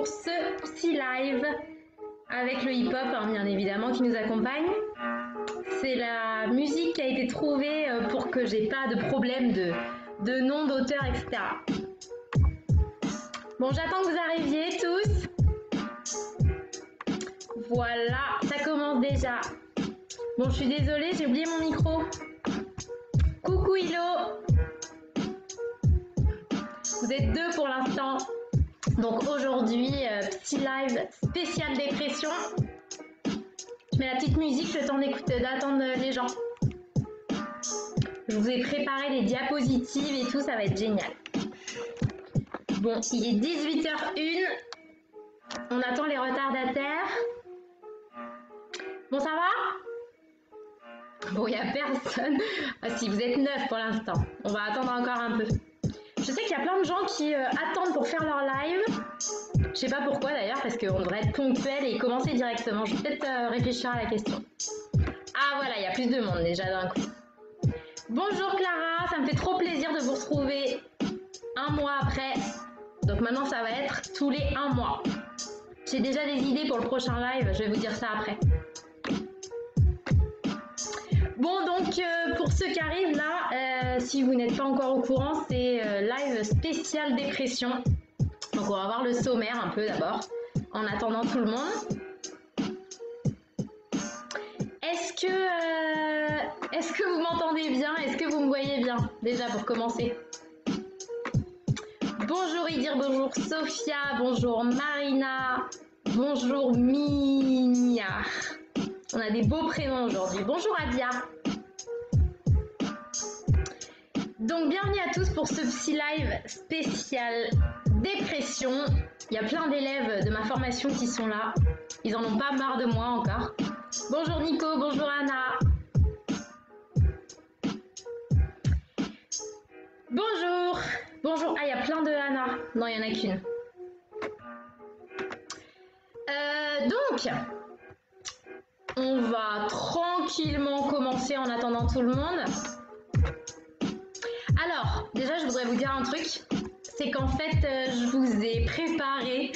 pour ce petit live avec le hip-hop, hein, bien évidemment, qui nous accompagne. C'est la musique qui a été trouvée pour que j'ai pas de problème de nom d'auteur, etc. Bon, j'attends que vous arriviez tous. Voilà, ça commence déjà. Bon, je suis désolée, j'ai oublié mon micro. Coucou Hilo. Vous êtes deux pour l'instant. Donc aujourd'hui, petit live spécial dépression. Je mets la petite musique, le temps d'attendre les gens. Je vous ai préparé les diapositives et tout, ça va être génial. Bon, il est 18h01. On attend les retardataires. Bon, ça va? Bon, il n'y a personne. Ah, si, vous êtes 9 pour l'instant. On va attendre encore un peu. Je sais qu'il y a plein de gens qui attendent pour faire leur live. Je sais pas pourquoi d'ailleurs, parce qu'on devrait être ponctuel et commencer directement. Je vais peut-être réfléchir à la question. Ah voilà, il y a plus de monde déjà d'un coup. Bonjour Clara, ça me fait trop plaisir de vous retrouver un mois après. Donc maintenant ça va être tous les 1 mois. J'ai déjà des idées pour le prochain live, je vais vous dire ça après. Bon, donc pour ceux qui arrivent là, si vous n'êtes pas encore au courant, c'est live spécial dépression. Donc on va voir le sommaire un peu d'abord, en attendant tout le monde. Est-ce que vous m'entendez bien? Est-ce que vous me voyez bien? Déjà pour commencer. Bonjour Idir, bonjour Sophia, bonjour Marina, bonjour Mia. On a des beaux prénoms aujourd'hui. Bonjour Adia. Donc bienvenue à tous pour ce petit live spécial dépression. Il y a plein d'élèves de ma formation qui sont là. Ils en ont pas marre de moi encore. Bonjour Nico, bonjour Anna. Bonjour. Bonjour. Ah, il y a plein de Anna. Non, il n'y en a qu'une. Donc, on va tranquillement commencer en attendant tout le monde. Alors, déjà, je voudrais vous dire un truc. C'est qu'en fait, je vous ai préparé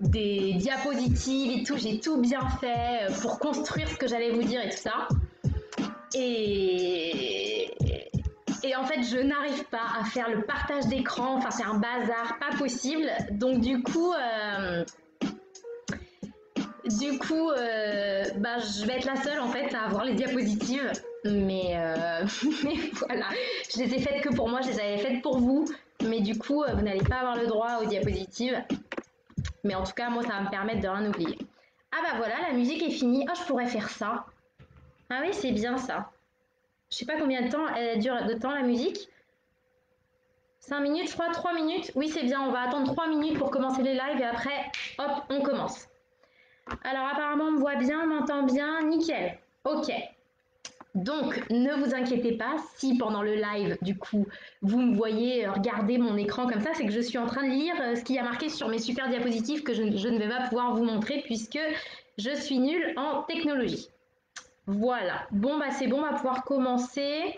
des diapositives et tout. J'ai tout bien fait pour construire ce que j'allais vous dire et tout ça. Et en fait, je n'arrive pas à faire le partage d'écran. Enfin, c'est un bazar, pas possible. Donc, du coup, je vais être la seule en fait à avoir les diapositives. Mais voilà, je les ai faites que pour moi, je les avais faites pour vous. Mais du coup, vous n'allez pas avoir le droit aux diapositives. Mais en tout cas, moi, ça va me permettre de rien oublier. Ah bah voilà, la musique est finie. Oh, je pourrais faire ça. Ah oui, c'est bien ça. Je sais pas combien de temps elle dure de temps la musique. 5 minutes, je crois, 3 minutes. Oui, c'est bien, on va attendre 3 minutes pour commencer les lives et après, hop, on commence. Alors apparemment, on me voit bien, on m'entend bien, nickel. Ok. Donc, ne vous inquiétez pas si pendant le live, du coup, vous me voyez regarder mon écran comme ça, c'est que je suis en train de lire ce qu'il y a marqué sur mes super diapositives que je ne vais pas pouvoir vous montrer puisque je suis nulle en technologie. Voilà. Bon, bah c'est bon, on va pouvoir commencer.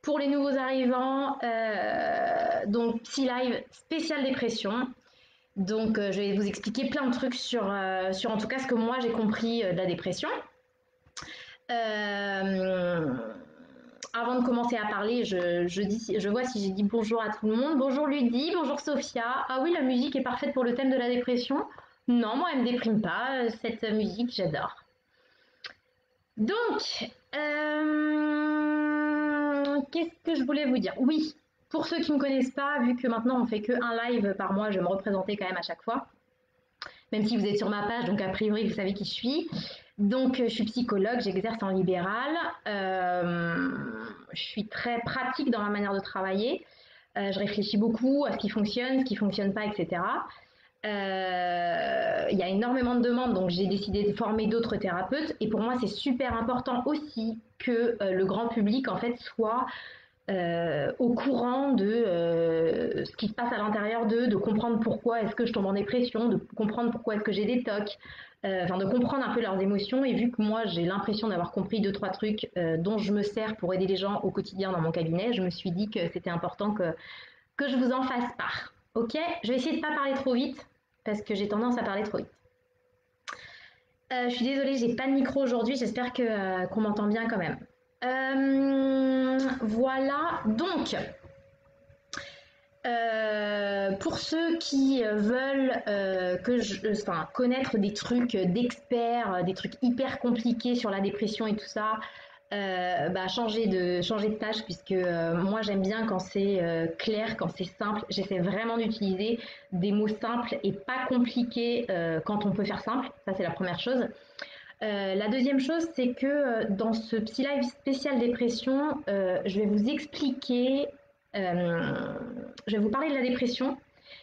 Pour les nouveaux arrivants, donc petit live spécial dépression. Donc, je vais vous expliquer plein de trucs sur en tout cas ce que moi j'ai compris de la dépression. Avant de commencer à parler, je vois si j'ai dit bonjour à tout le monde. Bonjour Ludie, bonjour Sophia. Ah oui, la musique est parfaite pour le thème de la dépression. Non, moi elle me déprime pas, cette musique, j'adore. Donc, qu'est-ce que je voulais vous dire? Oui, pour ceux qui ne me connaissent pas, vu que maintenant on fait qu'un live par mois, je vais me représenter quand même à chaque fois. Même si vous êtes sur ma page, donc a priori vous savez qui je suis. Donc je suis psychologue, j'exerce en libéral. Je suis très pratique dans ma manière de travailler. Je réfléchis beaucoup à ce qui fonctionne pas, etc. Il y a énormément de demandes, donc j'ai décidé de former d'autres thérapeutes. Et pour moi, c'est super important aussi que le grand public en fait soit au courant de ce qui se passe à l'intérieur d'eux, de comprendre pourquoi est-ce que je tombe en dépression, de comprendre pourquoi est-ce que j'ai des tocs, de comprendre un peu leurs émotions. Et vu que moi j'ai l'impression d'avoir compris 2-3 trucs dont je me sers pour aider les gens au quotidien dans mon cabinet, je me suis dit que c'était important que je vous en fasse part. Ok, je vais essayer de pas parler trop vite parce que j'ai tendance à parler trop vite. Je suis désolée, j'ai pas de micro aujourd'hui, j'espère qu'on m'entend bien quand même. Voilà, donc pour ceux qui veulent connaître des trucs d'experts, des trucs hyper compliqués sur la dépression et tout ça, changer de tâche, puisque moi j'aime bien quand c'est clair, quand c'est simple. J'essaie vraiment d'utiliser des mots simples et pas compliqués quand on peut faire simple. Ça, c'est la première chose. La deuxième chose, c'est que dans ce Psy Live spécial dépression, je vais vous expliquer, je vais vous parler de la dépression,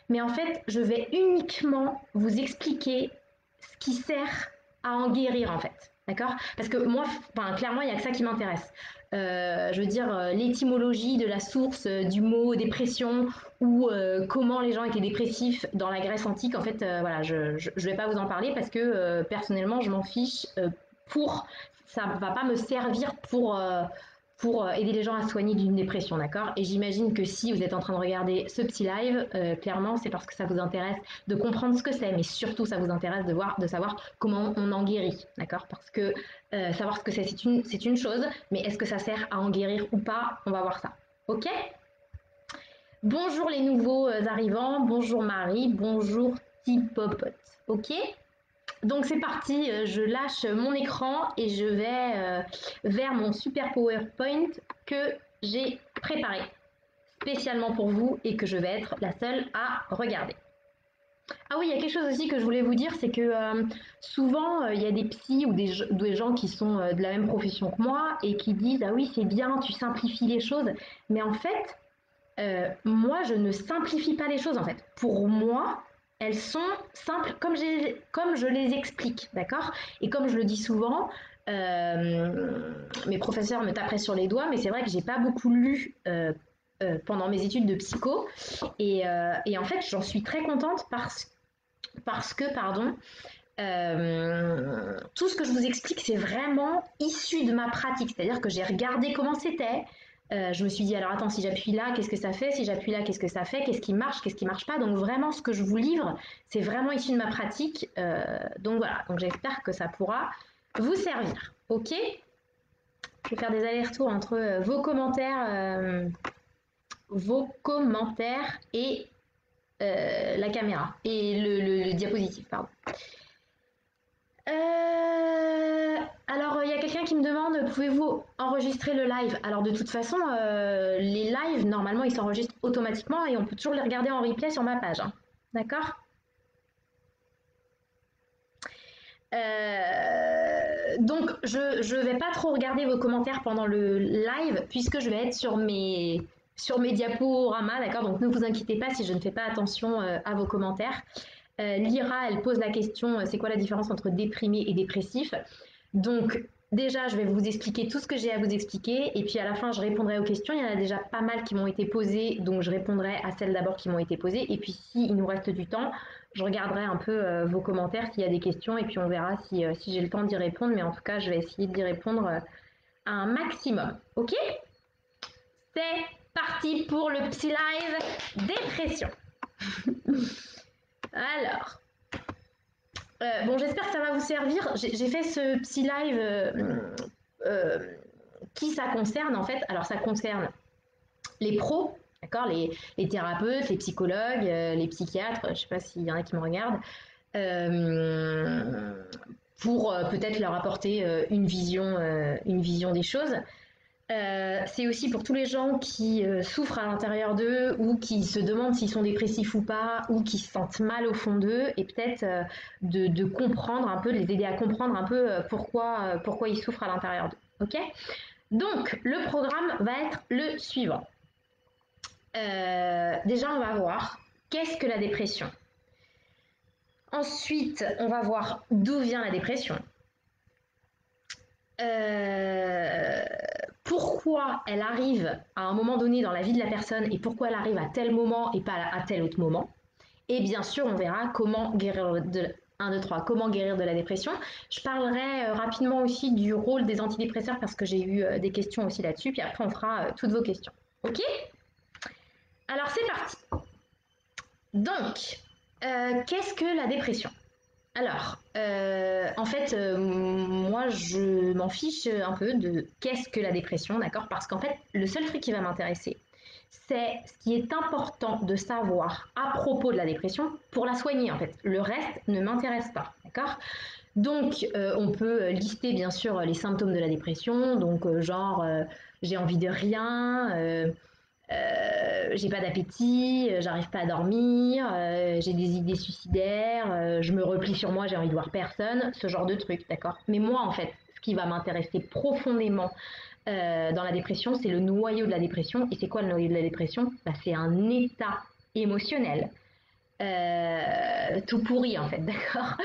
mais en fait, je vais uniquement vous expliquer ce qui sert à en guérir, en fait. D'accord? Parce que moi, clairement, il n'y a que ça qui m'intéresse. Je veux dire, l'étymologie de la source du mot dépression ou comment les gens étaient dépressifs dans la Grèce antique, en fait, voilà, je ne vais pas vous en parler parce que personnellement, je m'en fiche ça ne va pas me servir pour aider les gens à soigner d'une dépression, d'accord? Et j'imagine que si vous êtes en train de regarder ce petit live, clairement, c'est parce que ça vous intéresse de comprendre ce que c'est, mais surtout, ça vous intéresse de savoir comment on en guérit, d'accord? Parce que savoir ce que c'est une chose, mais est-ce que ça sert à en guérir ou pas? On va voir ça, ok? Bonjour les nouveaux arrivants, bonjour Marie, bonjour Tipopote, ok? Donc c'est parti, je lâche mon écran et je vais vers mon super PowerPoint que j'ai préparé spécialement pour vous et que je vais être la seule à regarder. Ah oui, il y a quelque chose aussi que je voulais vous dire, c'est que souvent il y a des psys ou des gens qui sont de la même profession que moi et qui disent « Ah oui, c'est bien, tu simplifies les choses ». Mais en fait, moi, je ne simplifie pas les choses en fait. Pour moi, elles sont simples comme je les explique, d'accord? Et comme je le dis souvent, mes professeurs me taperaient sur les doigts, mais c'est vrai que j'ai pas beaucoup lu pendant mes études de psycho. Et en fait, j'en suis très contente parce que, pardon, tout ce que je vous explique, c'est vraiment issu de ma pratique. C'est-à-dire que j'ai regardé comment c'était. Je me suis dit, alors attends, si j'appuie là, qu'est-ce que ça fait? Si j'appuie là, qu'est-ce que ça fait? Qu'est-ce qui marche pas? Donc vraiment, ce que je vous livre, c'est vraiment issu de ma pratique. Donc voilà, donc j'espère que ça pourra vous servir. Ok? Je vais faire des allers-retours entre vos commentaires et la caméra et le diapositive, pardon. Alors, il y a quelqu'un qui me demande, pouvez-vous enregistrer le live? Alors, de toute façon, les lives, normalement, ils s'enregistrent automatiquement et on peut toujours les regarder en replay sur ma page. Hein. D'accord? Donc, je vais pas trop regarder vos commentaires pendant le live puisque je vais être sur mes diaporamas, d'accord? Donc, ne vous inquiétez pas si je ne fais pas attention à vos commentaires. Lyra, elle pose la question, c'est quoi la différence entre déprimé et dépressif? Donc, déjà, je vais vous expliquer tout ce que j'ai à vous expliquer, et puis à la fin, je répondrai aux questions. Il y en a déjà pas mal qui m'ont été posées, donc je répondrai à celles d'abord qui m'ont été posées, et puis s'il nous reste du temps, je regarderai un peu vos commentaires s'il y a des questions, et puis on verra si j'ai le temps d'y répondre, mais en tout cas, je vais essayer d'y répondre un maximum. Ok? C'est parti pour le Psy Live dépression. Alors, bon, j'espère que ça va vous servir. J'ai fait ce Psy Live qui ça concerne en fait. Alors, ça concerne les pros, d'accord, les thérapeutes, les psychologues, les psychiatres. Je ne sais pas s'il y en a qui me regardent. Pour peut-être leur apporter une vision des choses. C'est aussi pour tous les gens qui souffrent à l'intérieur d'eux ou qui se demandent s'ils sont dépressifs ou pas ou qui se sentent mal au fond d'eux et peut-être de comprendre un peu, de les aider à comprendre un peu pourquoi ils souffrent à l'intérieur d'eux. Ok? Donc, le programme va être le suivant. Déjà, on va voir qu'est-ce que la dépression. Ensuite, on va voir d'où vient la dépression. Pourquoi elle arrive à un moment donné dans la vie de la personne et pourquoi elle arrive à tel moment et pas à tel autre moment. Et bien sûr, on verra comment guérir comment guérir de la dépression. Je parlerai rapidement aussi du rôle des antidépresseurs parce que j'ai eu des questions aussi là-dessus. Puis après, on fera toutes vos questions. Ok? Alors, c'est parti. Donc, Qu'est-ce que la dépression? Alors, en fait, moi, je m'en fiche un peu de qu'est-ce que la dépression, d'accord? Parce qu'en fait, le seul truc qui va m'intéresser, c'est ce qui est important de savoir à propos de la dépression pour la soigner, en fait. Le reste ne m'intéresse pas, d'accord? Donc, on peut lister, bien sûr, les symptômes de la dépression, donc genre, j'ai envie de rien, j'ai pas d'appétit, j'arrive pas à dormir, j'ai des idées suicidaires, je me replie sur moi, j'ai envie de voir personne, ce genre de trucs, d'accord? Mais moi, en fait, ce qui va m'intéresser profondément dans la dépression, c'est le noyau de la dépression. Et c'est quoi le noyau de la dépression? Bah, c'est un état émotionnel tout pourri en fait, d'accord.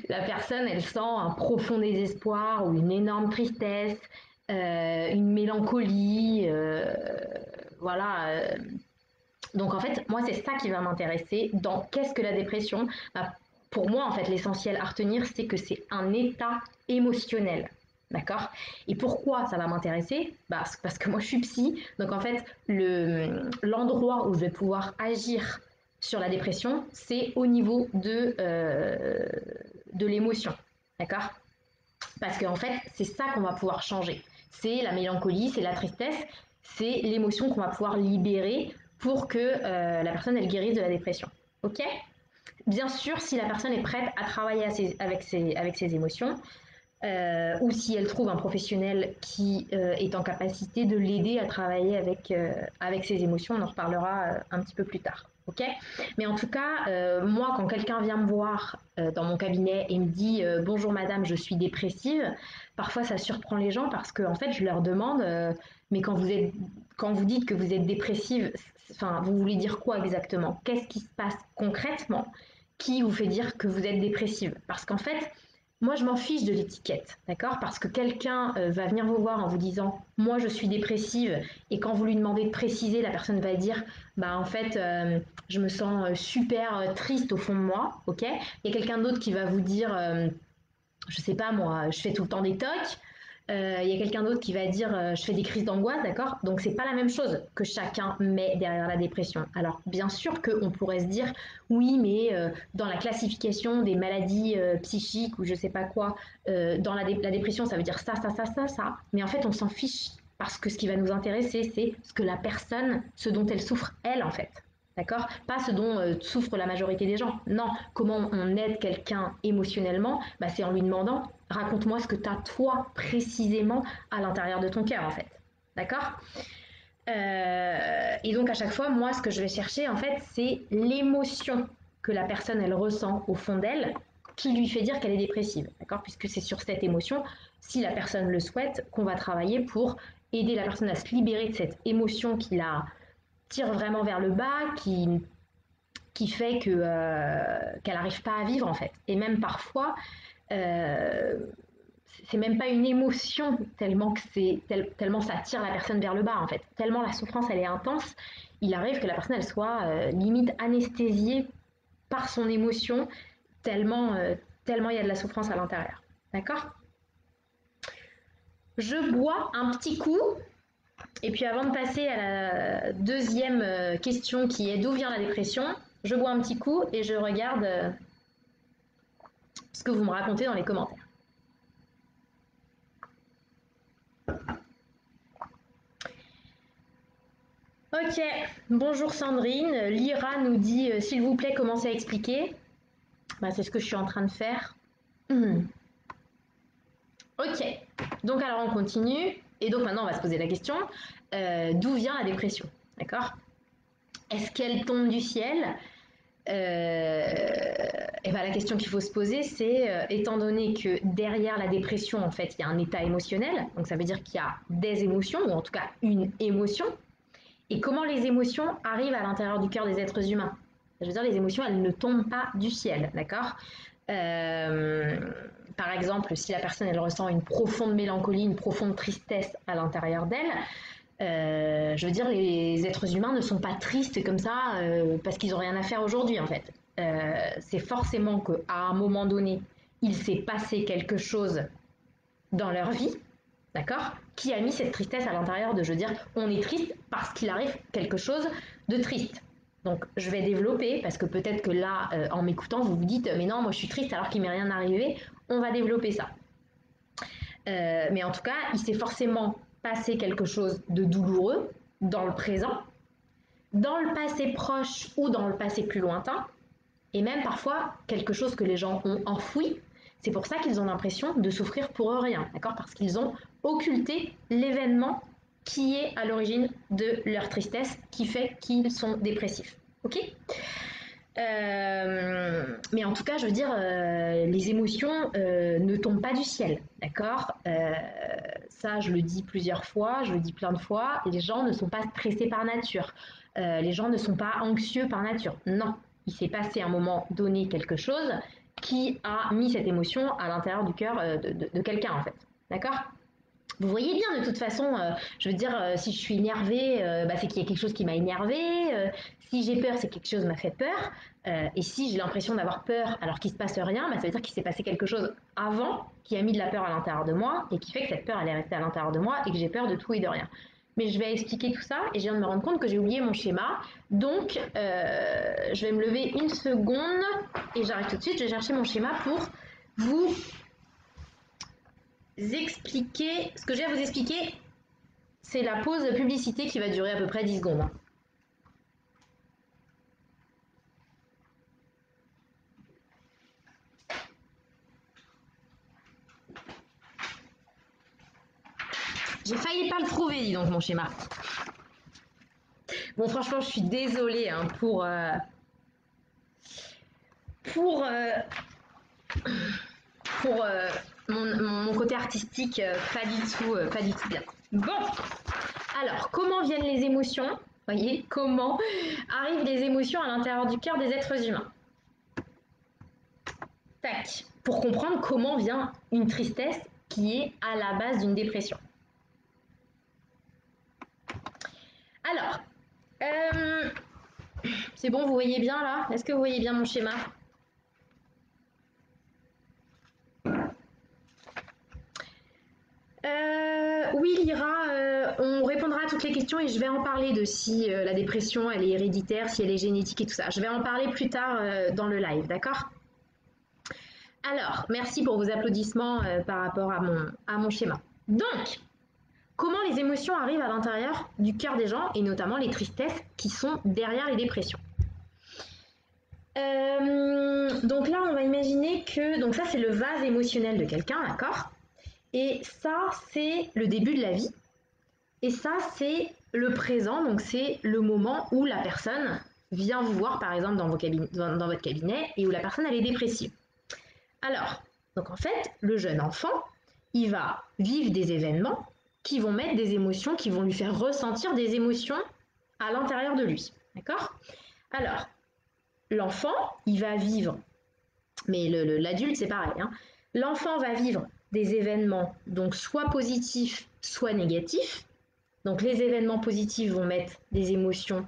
La personne, elle sent un profond désespoir ou une énorme tristesse, une mélancolie, voilà. Donc en fait, moi, c'est ça qui va m'intéresser dans qu'est-ce que la dépression. Bah, pour moi, en fait, l'essentiel à retenir, c'est que c'est un état émotionnel. D'accord. Et pourquoi ça va m'intéresser? Bah, parce que moi, je suis psy. Donc en fait, l'endroit où je vais pouvoir agir sur la dépression, c'est au niveau de l'émotion. D'accord. Parce qu'en fait, c'est ça qu'on va pouvoir changer. C'est la mélancolie, c'est la tristesse, c'est l'émotion qu'on va pouvoir libérer pour que la personne, elle guérisse de la dépression. Ok? Bien sûr, si la personne est prête à travailler avec ses émotions, ou si elle trouve un professionnel qui est en capacité de l'aider à travailler avec ses émotions, on en reparlera un petit peu plus tard. Ok. Mais en tout cas, moi, quand quelqu'un vient me voir dans mon cabinet et me dit bonjour madame, je suis dépressive, parfois ça surprend les gens parce que en fait, je leur demande mais quand vous dites que vous êtes dépressive, enfin, vous voulez dire quoi exactement? Qu'est-ce qui se passe concrètement qui vous fait dire que vous êtes dépressive? Parce qu'en fait, moi, je m'en fiche de l'étiquette, d'accord? Parce que quelqu'un va venir vous voir en vous disant, moi, je suis dépressive, et quand vous lui demandez de préciser, la personne va dire, bah en fait, je me sens super triste au fond de moi, ok? Il y a quelqu'un d'autre qui va vous dire, je sais pas moi, je fais tout le temps des tocs. Il y a quelqu'un d'autre qui va dire je fais des crises d'angoisse, d'accord? Donc c'est pas la même chose que chacun met derrière la dépression. Alors bien sûr qu'on pourrait se dire oui, mais dans la classification des maladies psychiques ou je sais pas quoi, dans la dépression ça veut dire ça, ça, ça, ça, ça. Mais en fait on s'en fiche parce que ce qui va nous intéresser c'est ce que la personne, ce dont elle souffre elle en fait. D'accord? Pas ce dont souffre la majorité des gens. Non, comment on aide quelqu'un émotionnellement? Bah, c'est en lui demandant raconte-moi ce que tu as toi précisément à l'intérieur de ton cœur en fait. D'accord? Et donc à chaque fois, moi, ce que je vais chercher en fait, c'est l'émotion que la personne elle ressent au fond d'elle qui lui fait dire qu'elle est dépressive. D'accord? Puisque c'est sur cette émotion, si la personne le souhaite, qu'on va travailler pour aider la personne à se libérer de cette émotion qui la tire vraiment vers le bas, qui fait que qu'elle n'arrive pas à vivre en fait. Et même parfois, euh, c'est même pas une émotion tellement que tellement ça tire la personne vers le bas en fait. Tellement la souffrance elle est intense, il arrive que la personne elle soit limite anesthésiée par son émotion tellement tellement il y a de la souffrance à l'intérieur. D'accord? Je bois un petit coup et puis avant de passer à la deuxième question qui est d'où vient la dépression, je bois un petit coup et je regarde ce que vous me racontez dans les commentaires. Ok, bonjour Sandrine. Lyra nous dit s'il vous plaît, commencez à expliquer. Bah, c'est ce que je suis en train de faire. Ok, donc alors on continue. Et donc maintenant on va se poser la question d'où vient la dépression? D'accord? Est-ce qu'elle tombe du ciel? Et ben la question qu'il faut se poser, c'est étant donné que derrière la dépression, en fait, il y a un état émotionnel, donc ça veut dire qu'il y a des émotions, ou en tout cas une émotion, et comment les émotions arrivent à l'intérieur du cœur des êtres humains. Je veux dire, les émotions, elles ne tombent pas du ciel, d'accord? euh, Par exemple, si la personne, elle ressent une profonde mélancolie, une profonde tristesse à l'intérieur d'elle, je veux dire, les êtres humains ne sont pas tristes comme ça parce qu'ils n'ont rien à faire aujourd'hui, en fait. C'est forcément qu'à un moment donné, il s'est passé quelque chose dans leur vie, d'accord, qui a mis cette tristesse à l'intérieur de, je veux dire, on est triste parce qu'il arrive quelque chose de triste. Donc, je vais développer, parce que peut-être que là, en m'écoutant, vous vous dites, mais non, moi je suis triste alors qu'il m'est rien arrivé. On va développer ça. Mais en tout cas, il s'est forcément passé quelque chose de douloureux dans le présent, dans le passé proche ou dans le passé plus lointain, et même parfois quelque chose que les gens ont enfoui. C'est pour ça qu'ils ont l'impression de souffrir pour rien, d'accord? Parce qu'ils ont occulté l'événement qui est à l'origine de leur tristesse, qui fait qu'ils sont dépressifs, ok? Mais en tout cas, je veux dire, les émotions ne tombent pas du ciel, d'accord? Ça, je le dis plusieurs fois, je le dis plein de fois, les gens ne sont pas stressés par nature, les gens ne sont pas anxieux par nature, non. Il s'est passé à un moment donné quelque chose qui a mis cette émotion à l'intérieur du cœur de quelqu'un, en fait, d'accord? Vous voyez bien, de toute façon, je veux dire, si je suis énervée, c'est qu'il y a quelque chose qui m'a énervée. Si j'ai peur, c'est que quelque chose m'a fait peur. Et si j'ai l'impression d'avoir peur alors qu'il ne se passe rien, ça veut dire qu'il s'est passé quelque chose avant qui a mis de la peur à l'intérieur de moi et qui fait que cette peur, elle est restée à l'intérieur de moi et que j'ai peur de tout et de rien. Mais je vais expliquer tout ça et je viens de me rendre compte que j'ai oublié mon schéma. Donc, je vais me lever une seconde et j'arrive tout de suite. Je vais chercher mon schéma pour vous expliquer. Ce que j'ai à vous expliquer, c'est la pause publicité qui va durer à peu près 10 secondes. J'ai failli pas le trouver, dis donc, mon schéma. Bon, franchement, je suis désolée pour mon côté artistique, pas du tout bien. Bon, alors, comment viennent les émotions? Voyez, comment arrivent les émotions à l'intérieur du cœur des êtres humains? Tac, pour comprendre comment vient une tristesse qui est à la base d'une dépression. Alors, c'est bon, vous voyez bien là? Est-ce que vous voyez bien mon schéma? Oui, Lyra, on répondra à toutes les questions et je vais en parler de si la dépression elle est héréditaire, si elle est génétique et tout ça. Je vais en parler plus tard dans le live, d'accord? Alors, merci pour vos applaudissements par rapport à mon schéma. Donc, comment les émotions arrivent à l'intérieur du cœur des gens et notamment les tristesses qui sont derrière les dépressions? Donc là, on va imaginer que donc ça c'est le vase émotionnel de quelqu'un, d'accord? Et ça c'est le début de la vie. Et ça c'est le présent, donc c'est le moment où la personne vient vous voir, par exemple dans votre cabinet, et où la personne elle est dépressive. Alors, donc en fait, le jeune enfant, il va vivre des événements qui vont mettre des émotions, qui vont lui faire ressentir des émotions à l'intérieur de lui, d'accord? Alors, l'enfant, il va vivre, mais l'adulte, c'est pareil, hein. L'enfant va vivre des événements, donc soit positifs, soit négatifs. Donc les événements positifs vont mettre des émotions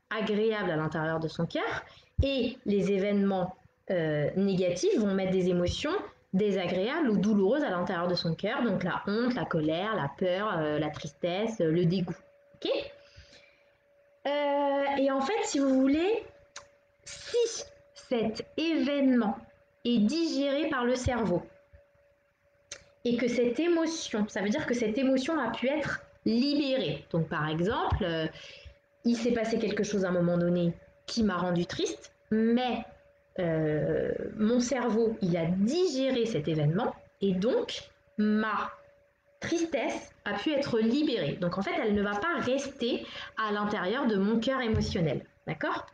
agréables à l'intérieur de son cœur, et les événements négatifs vont mettre des émotions désagréables ou douloureuses à l'intérieur de son cœur, donc la honte, la colère, la peur, la tristesse, le dégoût. Ok? Et en fait, si vous voulez, si cet événement est digéré par le cerveau et que cette émotion, ça veut dire que cette émotion a pu être libérée. Donc par exemple, il s'est passé quelque chose à un moment donné qui m'a rendu triste, mais mon cerveau, il a digéré cet événement et donc ma tristesse a pu être libérée. Donc en fait, elle ne va pas rester à l'intérieur de mon cœur émotionnel, d'accord?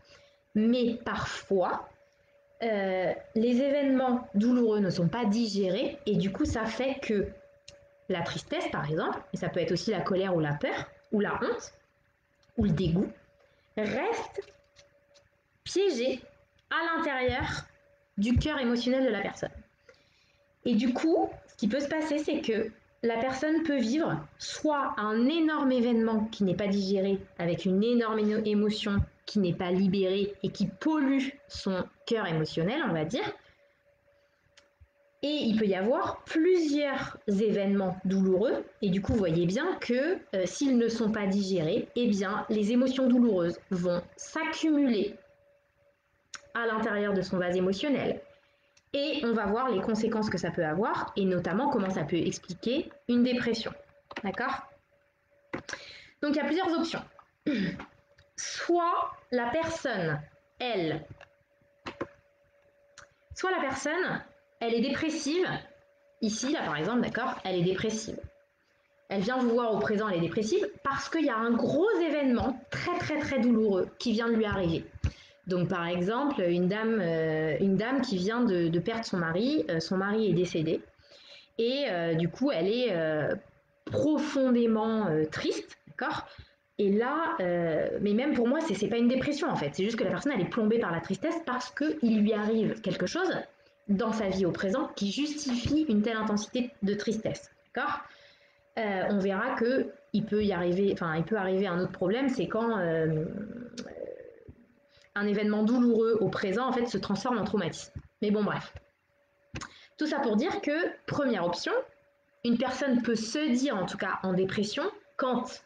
Mais parfois, les événements douloureux ne sont pas digérés et du coup, ça fait que la tristesse, par exemple, et ça peut être aussi la colère ou la peur, ou la honte, ou le dégoût, reste piégé à l'intérieur du cœur émotionnel de la personne. Et du coup, ce qui peut se passer, c'est que la personne peut vivre soit un énorme événement qui n'est pas digéré, avec une énorme émotion qui n'est pas libérée et qui pollue son cœur émotionnel, on va dire, Et il peut y avoir plusieurs événements douloureux. Et du coup, vous voyez bien que s'ils ne sont pas digérés, eh bien, les émotions douloureuses vont s'accumuler à l'intérieur de son vase émotionnel. Et on va voir les conséquences que ça peut avoir, et notamment comment ça peut expliquer une dépression. D'accord? Donc, il y a plusieurs options. Soit la personne, elle est dépressive. Ici, là, par exemple, d'accord, elle est dépressive. Elle vient vous voir au présent, elle est dépressive parce qu'il y a un gros événement très, très, très douloureux qui vient de lui arriver. Donc, par exemple, une dame qui vient de perdre son mari est décédé. Et du coup, elle est profondément triste, d'accord? Et là, mais même pour moi, c'est pas une dépression en fait. C'est juste que la personne, elle est plombée par la tristesse parce qu'il lui arrive quelque chose dans sa vie au présent qui justifie une telle intensité de tristesse, d'accord? On verra que il peut arriver un autre problème, c'est quand un événement douloureux au présent en fait se transforme en traumatisme. Mais bon, bref. Tout ça pour dire que, première option, une personne peut se dire, en tout cas en dépression, quand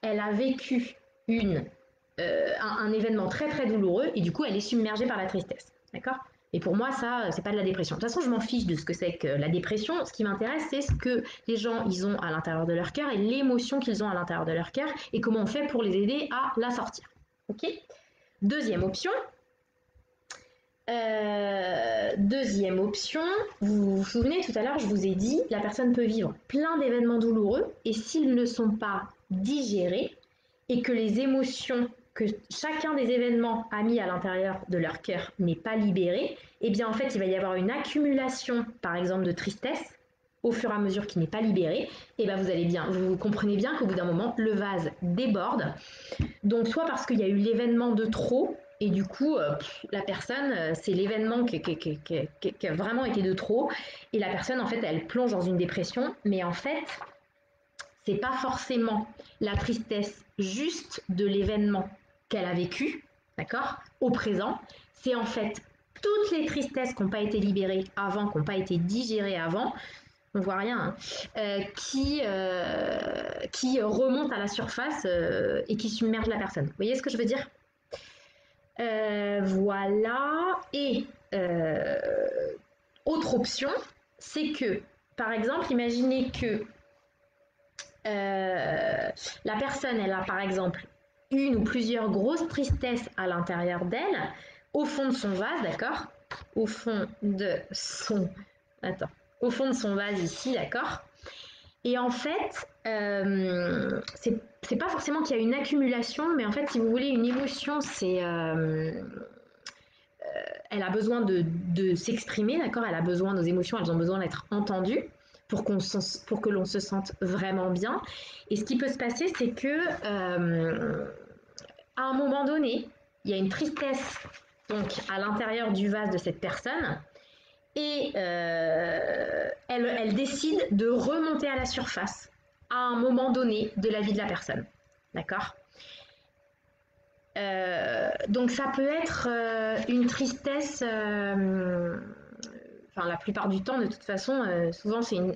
elle a vécu un événement très très douloureux et du coup elle est submergée par la tristesse. D'accord? Et pour moi, ça, c'est pas de la dépression. De toute façon, je m'en fiche de ce que c'est que la dépression. Ce qui m'intéresse, c'est ce que les gens ils ont à l'intérieur de leur cœur et l'émotion qu'ils ont à l'intérieur de leur cœur et comment on fait pour les aider à la sortir. Ok? Deuxième option, vous vous souvenez tout à l'heure, je vous ai dit, la personne peut vivre plein d'événements douloureux et s'ils ne sont pas digérés et que les émotions que chacun des événements a mis à l'intérieur de leur cœur n'est pas libéré, eh bien en fait il va y avoir une accumulation par exemple de tristesse au fur et à mesure qui n'est pas libérée, et bien vous comprenez bien qu'au bout d'un moment le vase déborde. Donc soit parce qu'il y a eu l'événement de trop, et du coup, la personne, c'est l'événement qui a vraiment été de trop, et la personne, en fait, elle plonge dans une dépression, mais en fait, c'est pas forcément la tristesse juste de l'événement qu'elle a vécu, d'accord, au présent, c'est en fait toutes les tristesses qui n'ont pas été libérées avant, qui n'ont pas été digérées avant, on voit rien, hein, qui remontent à la surface et qui submergent la personne. Vous voyez ce que je veux dire? Voilà. Et autre option, c'est que, par exemple, imaginez que la personne, elle a par exemple une ou plusieurs grosses tristesses à l'intérieur d'elle, au fond de son vase, d'accord? Au fond de son... Attends. Au fond de son vase ici, d'accord? Et en fait, c'est pas forcément qu'il y a une accumulation, mais en fait, si vous voulez, une émotion, elle a besoin de s'exprimer, d'accord? Elle a besoin, nos émotions, elles ont besoin d'être entendues pour que l'on se sente vraiment bien. Et ce qui peut se passer, c'est que à un moment donné, il y a une tristesse donc à l'intérieur du vase de cette personne et elle décide de remonter à la surface à un moment donné de la vie de la personne. D'accord? Donc ça peut être une tristesse, enfin la plupart du temps de toute façon, souvent c'est une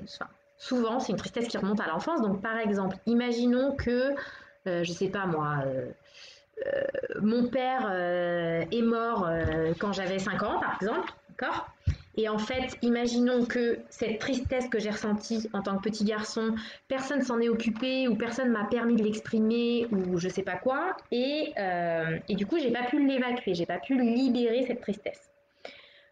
tristesse qui remonte à l'enfance. Donc par exemple, imaginons que, je sais pas moi, mon père est mort quand j'avais 5 ans par exemple, d'accord? Et en fait, imaginons que cette tristesse que j'ai ressentie en tant que petit garçon, personne s'en est occupé ou personne m'a permis de l'exprimer ou je sais pas quoi. Et du coup, j'ai pas pu l'évacuer, j'ai pas pu libérer cette tristesse.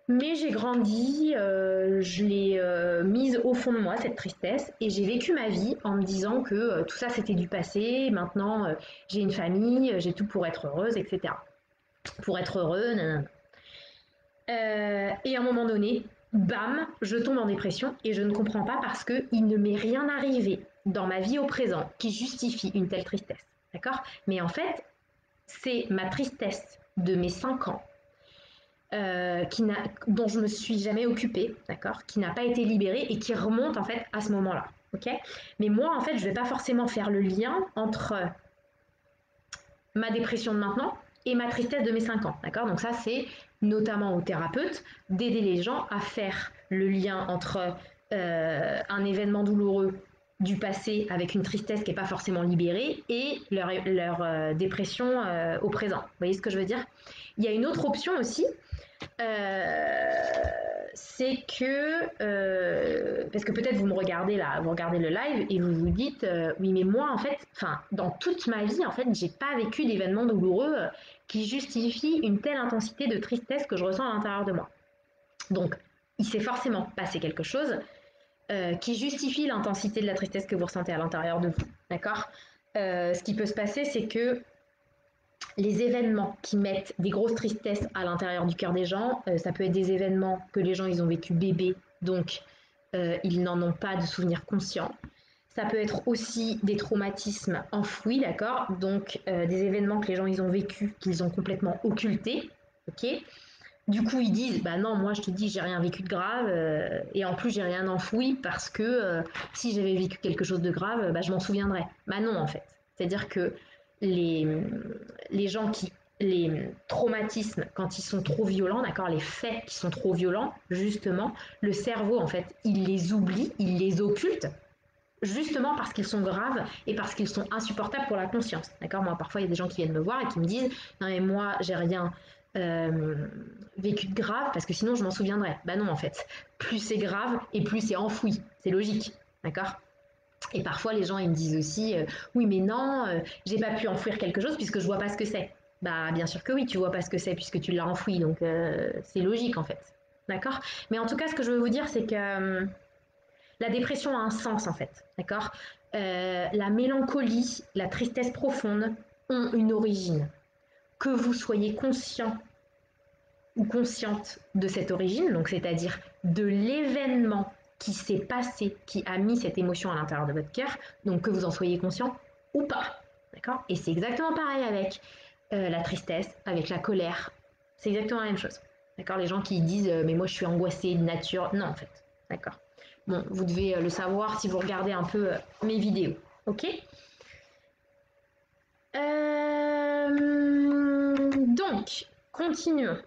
Mais j'ai grandi, je l'ai mise au fond de moi, cette tristesse, et j'ai vécu ma vie en me disant que tout ça c'était du passé, maintenant j'ai une famille, j'ai tout pour être heureuse, etc. Pour être heureux, nanana. Et à un moment donné, bam, je tombe en dépression et je ne comprends pas parce qu'il ne m'est rien arrivé dans ma vie au présent qui justifie une telle tristesse. D'accord? Mais en fait, c'est ma tristesse de mes 5 ans dont je me suis jamais occupée, d'accord, qui n'a pas été libérée et qui remonte en fait à ce moment-là. Ok? Mais moi, en fait, je vais pas forcément faire le lien entre ma dépression de maintenant et ma tristesse de mes 5 ans. D'accord? Donc ça, c'est notamment aux thérapeutes d'aider les gens à faire le lien entre un événement douloureux du passé avec une tristesse qui n'est pas forcément libérée et leur dépression au présent. Vous voyez ce que je veux dire? Il y a une autre option aussi, c'est que, parce que peut-être vous me regardez là, vous regardez le live et vous vous dites, oui mais moi en fait, dans toute ma vie en fait, j'ai pas vécu d'événements douloureux qui justifient une telle intensité de tristesse que je ressens à l'intérieur de moi. Donc, il s'est forcément passé quelque chose qui justifie l'intensité de la tristesse que vous ressentez à l'intérieur de vous. D'accord? Ce qui peut se passer, c'est que les événements qui mettent des grosses tristesses à l'intérieur du cœur des gens, ça peut être des événements que les gens ils ont vécu bébés, donc ils n'en ont pas de souvenir conscient. Ça peut être aussi des traumatismes enfouis, d'accord? Donc des événements que les gens ils ont vécu, qu'ils ont complètement occultés, ok? Du coup, ils disent, bah non, moi je te dis, j'ai rien vécu de grave, et en plus j'ai rien enfoui parce que si j'avais vécu quelque chose de grave, bah je m'en souviendrais. Bah non, en fait. C'est-à-dire que les, les gens qui, les traumatismes, quand ils sont trop violents, d'accord, les faits qui sont trop violents, justement, le cerveau, en fait, il les oublie, il les occulte, justement parce qu'ils sont graves et parce qu'ils sont insupportables pour la conscience. D'accord? Moi, parfois, il y a des gens qui viennent me voir et qui me disent, non mais moi, j'ai rien vécu de grave parce que sinon je m'en souviendrais. Bah non, en fait, plus c'est grave et plus c'est enfoui. C'est logique. D'accord? Et parfois, les gens, ils me disent aussi, oui, mais non, j'ai pas pu enfouir quelque chose puisque je vois pas ce que c'est. Bah, bien sûr que oui, tu vois pas ce que c'est puisque tu l'as enfoui, donc c'est logique en fait. D'accord? Mais en tout cas, ce que je veux vous dire, c'est que la dépression a un sens en fait, d'accord? La mélancolie, la tristesse profonde ont une origine. Que vous soyez conscient ou consciente de cette origine, donc c'est-à-dire de l'événement qui s'est passé, qui a mis cette émotion à l'intérieur de votre cœur, donc que vous en soyez conscient ou pas, d'accord? Et c'est exactement pareil avec la tristesse, avec la colère, c'est exactement la même chose, d'accord? Les gens qui disent mais moi je suis angoissée de nature, non en fait, d'accord? Bon, vous devez le savoir si vous regardez un peu mes vidéos, ok? Donc, continuons.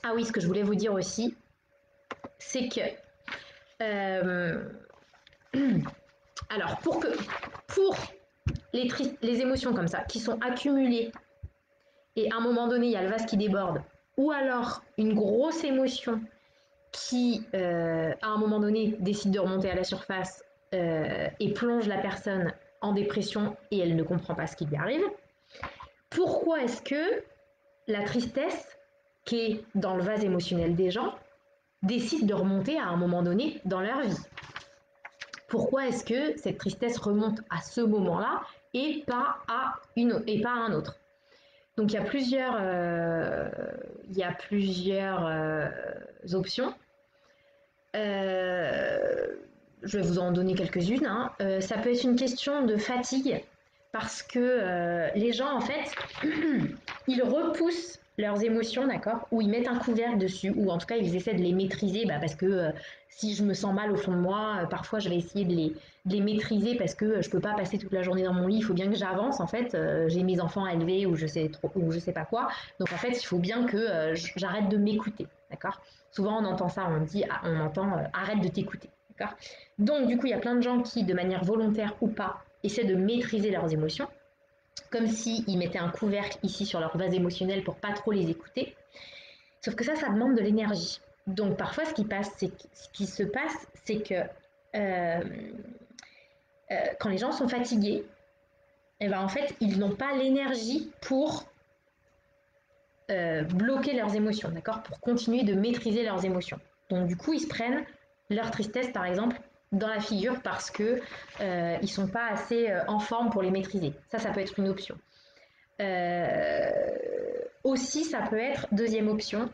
Ah oui, ce que je voulais vous dire aussi, c'est que euh, alors pour les émotions comme ça qui sont accumulées et à un moment donné il y a le vase qui déborde ou alors une grosse émotion qui à un moment donné décide de remonter à la surface et plonge la personne en dépression et elle ne comprend pas ce qui lui arrive. Pourquoi est-ce que la tristesse qui est dans le vase émotionnel des gens décide de remonter à un moment donné dans leur vie? Pourquoi est-ce que cette tristesse remonte à ce moment-là et pas à un autre? Donc il y a plusieurs options. Je vais vous en donner quelques-unes, hein. Ça peut être une question de fatigue parce que les gens en fait ils repoussent leurs émotions, d'accord, ou ils mettent un couvercle dessus, ou en tout cas ils essaient de les maîtriser, parce que si je me sens mal au fond de moi, parfois je vais essayer de les maîtriser parce que je peux pas passer toute la journée dans mon lit, il faut bien que j'avance en fait, j'ai mes enfants à élever ou ou je sais pas quoi, donc en fait il faut bien que j'arrête de m'écouter, d'accord. Souvent on entend ça, on entend arrête de t'écouter, d'accord. Donc du coup il y a plein de gens qui de manière volontaire ou pas essaient de maîtriser leurs émotions comme s'ils mettaient un couvercle ici sur leur vase émotionnel pour pas trop les écouter. Sauf que ça demande de l'énergie. Donc parfois, ce qui se passe, c'est que quand les gens sont fatigués, eh ben, en fait, ils n'ont pas l'énergie pour bloquer leurs émotions, d'accord, pour continuer de maîtriser leurs émotions. Donc du coup, ils se prennent leur tristesse, par exemple, dans la figure parce que ils sont pas assez en forme pour les maîtriser. Ça peut être une option. Aussi, ça peut être, deuxième option,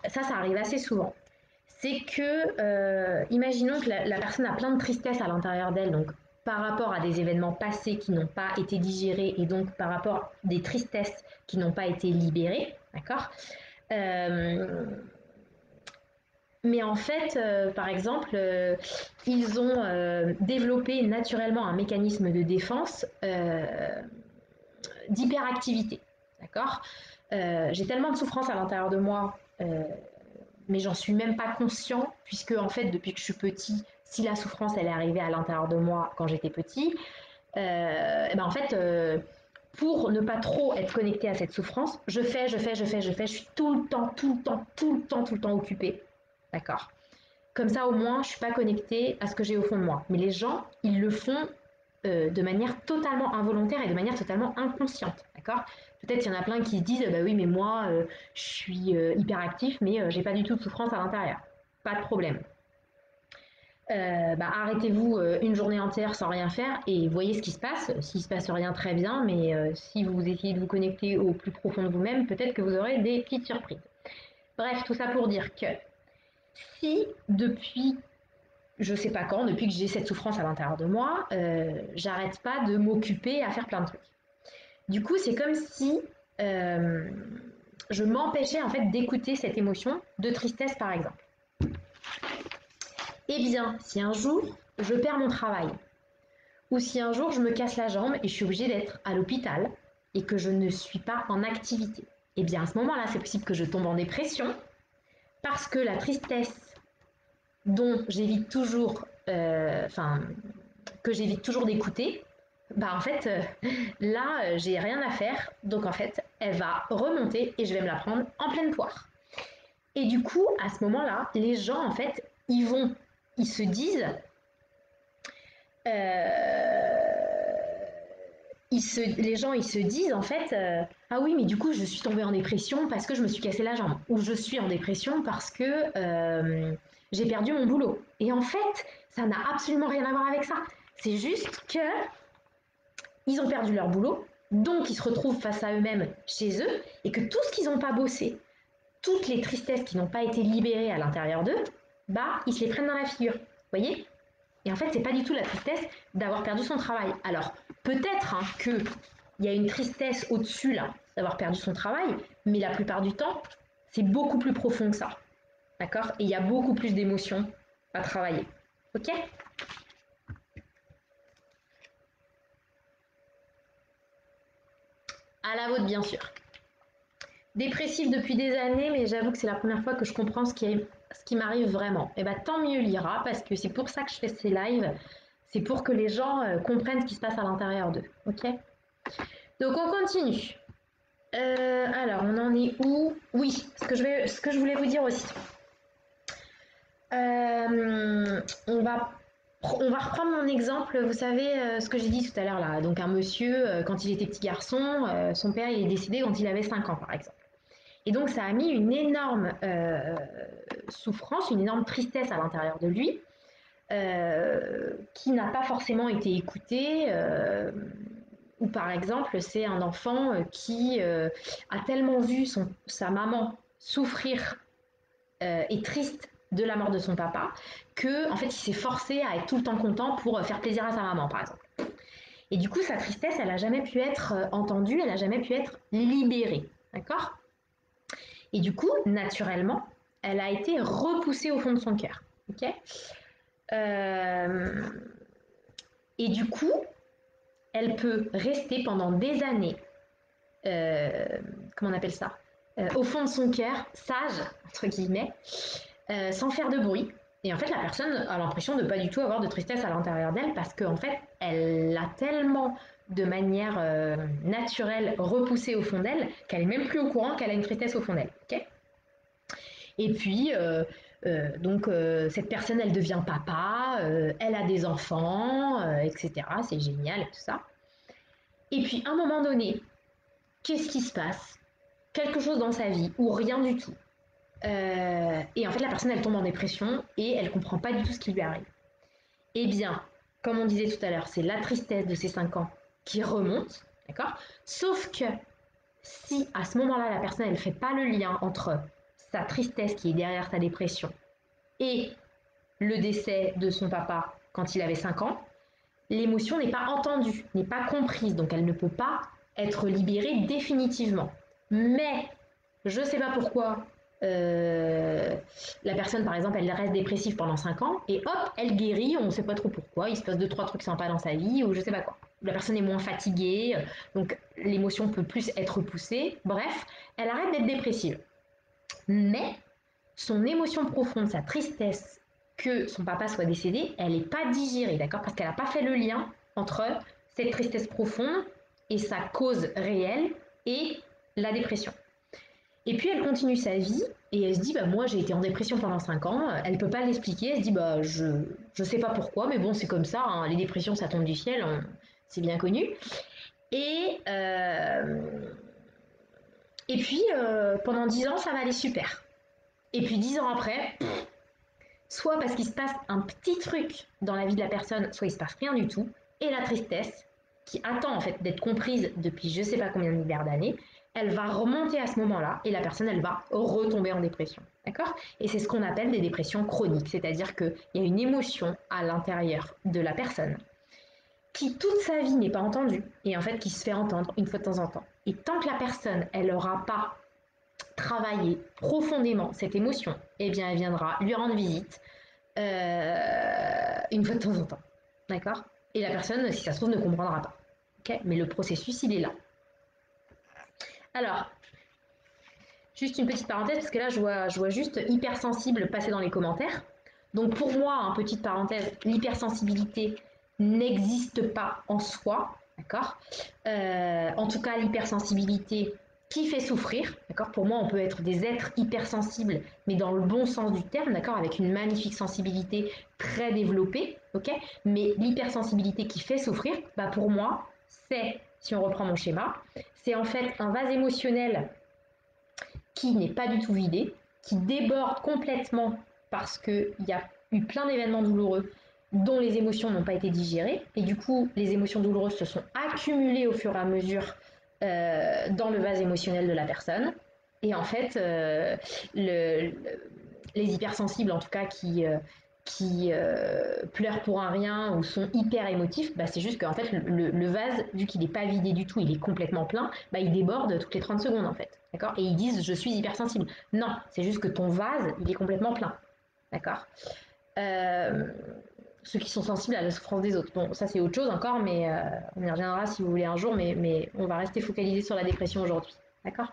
ça arrive assez souvent, c'est que, imaginons que la personne a plein de tristesse à l'intérieur d'elle, donc par rapport à des événements passés qui n'ont pas été digérés et donc par rapport à des tristesses qui n'ont pas été libérées, d'accord. Mais en fait, par exemple, ils ont développé naturellement un mécanisme de défense d'hyperactivité, d'accord. J'ai tellement de souffrance à l'intérieur de moi mais j'en suis même pas conscient, puisque en fait, depuis que je suis petit, si la souffrance, elle est arrivée à l'intérieur de moi quand j'étais petit, et ben en fait, pour ne pas trop être connecté à cette souffrance, je suis tout le temps occupée. D'accord. Comme ça, au moins, je suis pas connectée à ce que j'ai au fond de moi. Mais les gens, ils le font de manière totalement involontaire et de manière totalement inconsciente. D'accord. Peut-être qu'il y en a plein qui se disent, bah oui, mais moi, je suis hyperactif, mais j'ai pas du tout de souffrance à l'intérieur. Pas de problème. Bah, arrêtez-vous une journée entière sans rien faire et voyez ce qui se passe. S'il se passe rien, très bien, mais si vous essayez de vous connecter au plus profond de vous-même, peut-être que vous aurez des petites surprises. Bref, tout ça pour dire que si depuis je sais pas quand, depuis que j'ai cette souffrance à l'intérieur de moi, j'arrête pas de m'occuper à faire plein de trucs. Du coup, c'est comme si euh, je m'empêchais en fait d'écouter cette émotion de tristesse, par exemple. Eh bien, si un jour je perds mon travail, ou si un jour je me casse la jambe et je suis obligée d'être à l'hôpital et que je ne suis pas en activité, eh bien à ce moment-là, c'est possible que je tombe en dépression parce que la tristesse dont j'évite toujours, que j'évite toujours d'écouter, bah en fait, là, j'ai rien à faire, donc en fait, elle va remonter et je vais me la prendre en pleine poire. Et du coup, à ce moment-là, les gens, en fait, ils se disent, les gens, ils se disent en fait, ah oui, mais du coup, je suis tombée en dépression parce que je me suis cassé la jambe, ou je suis en dépression parce que j'ai perdu mon boulot. Et en fait, ça n'a absolument rien à voir avec ça. C'est juste que ils ont perdu leur boulot, donc ils se retrouvent face à eux-mêmes chez eux, et que tout ce qu'ils n'ont pas bossé, toutes les tristesses qui n'ont pas été libérées à l'intérieur d'eux, bah, ils se les prennent dans la figure. Vous voyez? Et en fait, c'est pas du tout la tristesse d'avoir perdu son travail. Alors, peut-être hein, qu'il y a une tristesse au-dessus, là, d'avoir perdu son travail, mais la plupart du temps, c'est beaucoup plus profond que ça. D'accord? Et il y a beaucoup plus d'émotions à travailler. Ok? À la vôtre, bien sûr. Dépressif depuis des années, mais j'avoue que c'est la première fois que je comprends ce qui m'arrive vraiment. Et bah tant mieux Lyra, parce que c'est pour ça que je fais ces lives, c'est pour que les gens comprennent ce qui se passe à l'intérieur d'eux. Ok? Donc on continue. Alors on en est où? Oui, ce que je voulais vous dire aussi. On va reprendre mon exemple, vous savez ce que j'ai dit tout à l'heure là. Donc un monsieur, quand il était petit garçon, son père il est décédé quand il avait 5 ans par exemple. Et donc ça a mis une énorme souffrance, une énorme tristesse à l'intérieur de lui, qui n'a pas forcément été écoutée. Ou par exemple, c'est un enfant qui a tellement vu sa maman souffrir et triste de la mort de son papa que en fait il s'est forcé à être tout le temps content pour faire plaisir à sa maman par exemple. Et du coup sa tristesse elle n'a jamais pu être entendue, elle n'a jamais pu être libérée, d'accord. Et du coup, naturellement, elle a été repoussée au fond de son cœur. Ok. Euh, et du coup, elle peut rester pendant des années, euh, comment on appelle ça, au fond de son cœur, sage, entre guillemets, sans faire de bruit. Et en fait, la personne a l'impression de pas du tout avoir de tristesse à l'intérieur d'elle parce qu'en fait, elle l'a tellement de manière naturelle repoussée au fond d'elle qu'elle est même plus au courant qu'elle a une tristesse au fond d'elle. Ok. Et puis, cette personne, elle devient papa, elle a des enfants, etc. C'est génial et tout ça. Et puis, à un moment donné, qu'est-ce qui se passe? Quelque chose dans sa vie ou rien du tout. Et en fait, la personne, elle tombe en dépression et elle comprend pas du tout ce qui lui arrive. Eh bien, comme on disait tout à l'heure, c'est la tristesse de ces 5 ans qui remonte, d'accord? Sauf que si à ce moment-là, la personne, elle fait pas le lien entre sa tristesse qui est derrière sa dépression et le décès de son papa quand il avait 5 ans, l'émotion n'est pas entendue, n'est pas comprise, donc elle ne peut pas être libérée définitivement. Mais je ne sais pas pourquoi la personne, par exemple, elle reste dépressive pendant 5 ans et hop, elle guérit, on ne sait pas trop pourquoi, il se passe 2-3 trucs sympas dans sa vie ou je ne sais pas quoi. La personne est moins fatiguée, donc l'émotion peut plus être poussée. Bref, elle arrête d'être dépressive. Mais son émotion profonde, sa tristesse que son papa soit décédé, elle n'est pas digérée, d'accord? Parce qu'elle n'a pas fait le lien entre cette tristesse profonde et sa cause réelle et la dépression. Et puis elle continue sa vie et elle se dit bah moi j'ai été en dépression pendant 5 ans, elle peut pas l'expliquer, elle se dit bah je sais pas pourquoi mais bon c'est comme ça, hein, les dépressions ça tombe du ciel, c'est bien connu. Et puis pendant 10 ans ça va aller super. Et puis 10 ans après, soit parce qu'il se passe un petit truc dans la vie de la personne, soit il se passe rien du tout, et la tristesse, qui attend en fait d'être comprise depuis je sais pas combien de milliards d'années, elle va remonter à ce moment-là, et la personne elle va retomber en dépression, d'accord? Et c'est ce qu'on appelle des dépressions chroniques, c'est-à-dire qu'il y a une émotion à l'intérieur de la personne qui toute sa vie n'est pas entendue, et en fait qui se fait entendre une fois de temps en temps. Et tant que la personne elle n'aura pas travailler profondément cette émotion, eh bien, elle viendra lui rendre visite une fois de temps en temps. D'accord? Et la personne, si ça se trouve, ne comprendra pas. Okay, mais le processus, il est là. Alors, juste une petite parenthèse, parce que là, je vois juste hypersensible passer dans les commentaires. Donc, pour moi, en petite parenthèse, l'hypersensibilité n'existe pas en soi. D'accord? En tout cas, l'hypersensibilité qui fait souffrir, d'accord? Pour moi, on peut être des êtres hypersensibles, mais dans le bon sens du terme, d'accord? Avec une magnifique sensibilité très développée, ok? Mais l'hypersensibilité qui fait souffrir, bah pour moi, c'est, si on reprend mon schéma, c'est en fait un vase émotionnel qui n'est pas du tout vidé, qui déborde complètement parce qu'il y a eu plein d'événements douloureux dont les émotions n'ont pas été digérées, et du coup, les émotions douloureuses se sont accumulées au fur et à mesure dans le vase émotionnel de la personne. Et en fait, les hypersensibles, en tout cas, qui pleurent pour un rien ou sont hyper émotifs, bah, c'est juste qu'en fait, le vase, vu qu'il n'est pas vidé du tout, il est complètement plein, bah, il déborde toutes les 30 secondes, en fait. D'accord? Et ils disent, je suis hypersensible. Non, c'est juste que ton vase, il est complètement plein. D'accord? Ceux qui sont sensibles à la souffrance des autres. Bon, ça c'est autre chose encore, mais on y reviendra si vous voulez un jour, mais on va rester focalisé sur la dépression aujourd'hui. D'accord?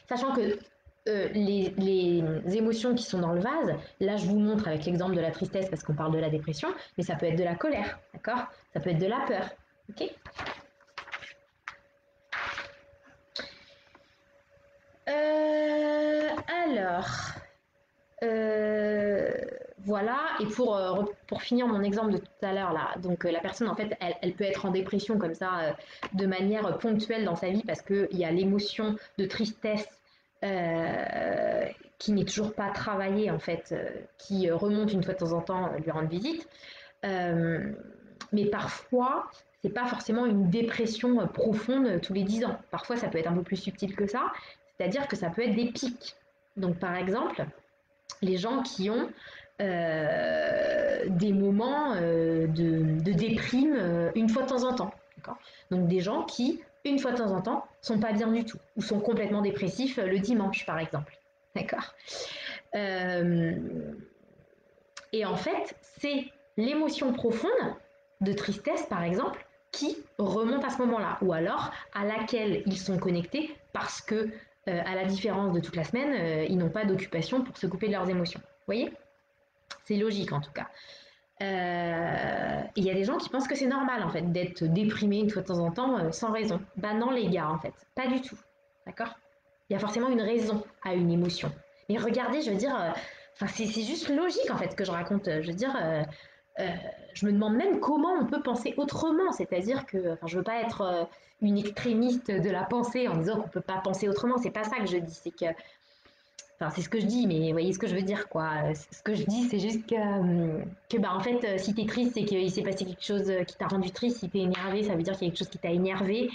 Sachant que les émotions qui sont dans le vase, là je vous montre avec l'exemple de la tristesse parce qu'on parle de la dépression, mais ça peut être de la colère, d'accord? Ça peut être de la peur, ok? Alors, voilà, et pour finir mon exemple de tout à l'heure, là, donc la personne, en fait, elle peut être en dépression comme ça, de manière ponctuelle dans sa vie, parce qu'il y a l'émotion de tristesse qui n'est toujours pas travaillée, en fait, qui remonte une fois de temps en temps, lui rendre visite. Mais parfois, c'est pas forcément une dépression profonde tous les 10 ans. Parfois, ça peut être un peu plus subtil que ça, c'est-à-dire que ça peut être des pics. Donc, par exemple, les gens qui ont des moments de déprime une fois de temps en temps. Donc des gens qui, une fois de temps en temps, sont pas bien du tout, ou sont complètement dépressifs le dimanche, par exemple. D'accord. Et en fait, c'est l'émotion profonde de tristesse, par exemple, qui remonte à ce moment-là, ou alors à laquelle ils sont connectés parce que, à la différence de toute la semaine, ils n'ont pas d'occupation pour se couper de leurs émotions. Vous voyez? C'est logique en tout cas. Il y a des gens qui pensent que c'est normal en fait d'être déprimé une fois de temps en temps sans raison. Bah non les gars en fait, pas du tout. D'accord? Il y a forcément une raison à une émotion. Mais regardez, je veux dire, c'est juste logique en fait que je raconte. Je veux dire, je me demande même comment on peut penser autrement. C'est-à-dire que, enfin, je veux pas être une extrémiste de la pensée en disant qu'on peut pas penser autrement. C'est pas ça que je dis. C'est que enfin, c'est ce que je dis, mais vous voyez ce que je veux dire, quoi. Ce que je dis, c'est juste que bah, en fait, si t'es triste, c'est qu'il s'est passé quelque chose qui t'a rendu triste. Si t'es énervé, ça veut dire qu'il y a quelque chose qui t'a énervé.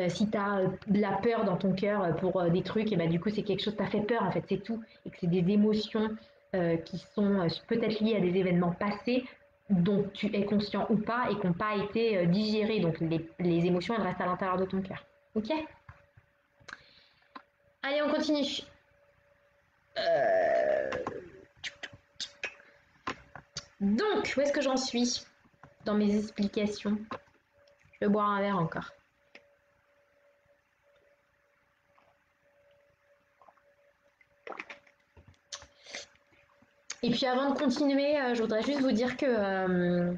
Si t'as de la peur dans ton cœur pour des trucs, et bah, du coup, c'est quelque chose qui t'a fait peur, en fait, c'est tout. Et que c'est des émotions qui sont peut-être liées à des événements passés dont tu es conscient ou pas et qui n'ont pas été digérées. Donc, les émotions, elles restent à l'intérieur de ton cœur. Ok? Allez, on continue. Donc, où est-ce que j'en suis dans mes explications? Je vais boire un verre encore. Et puis avant de continuer, je voudrais juste vous dire que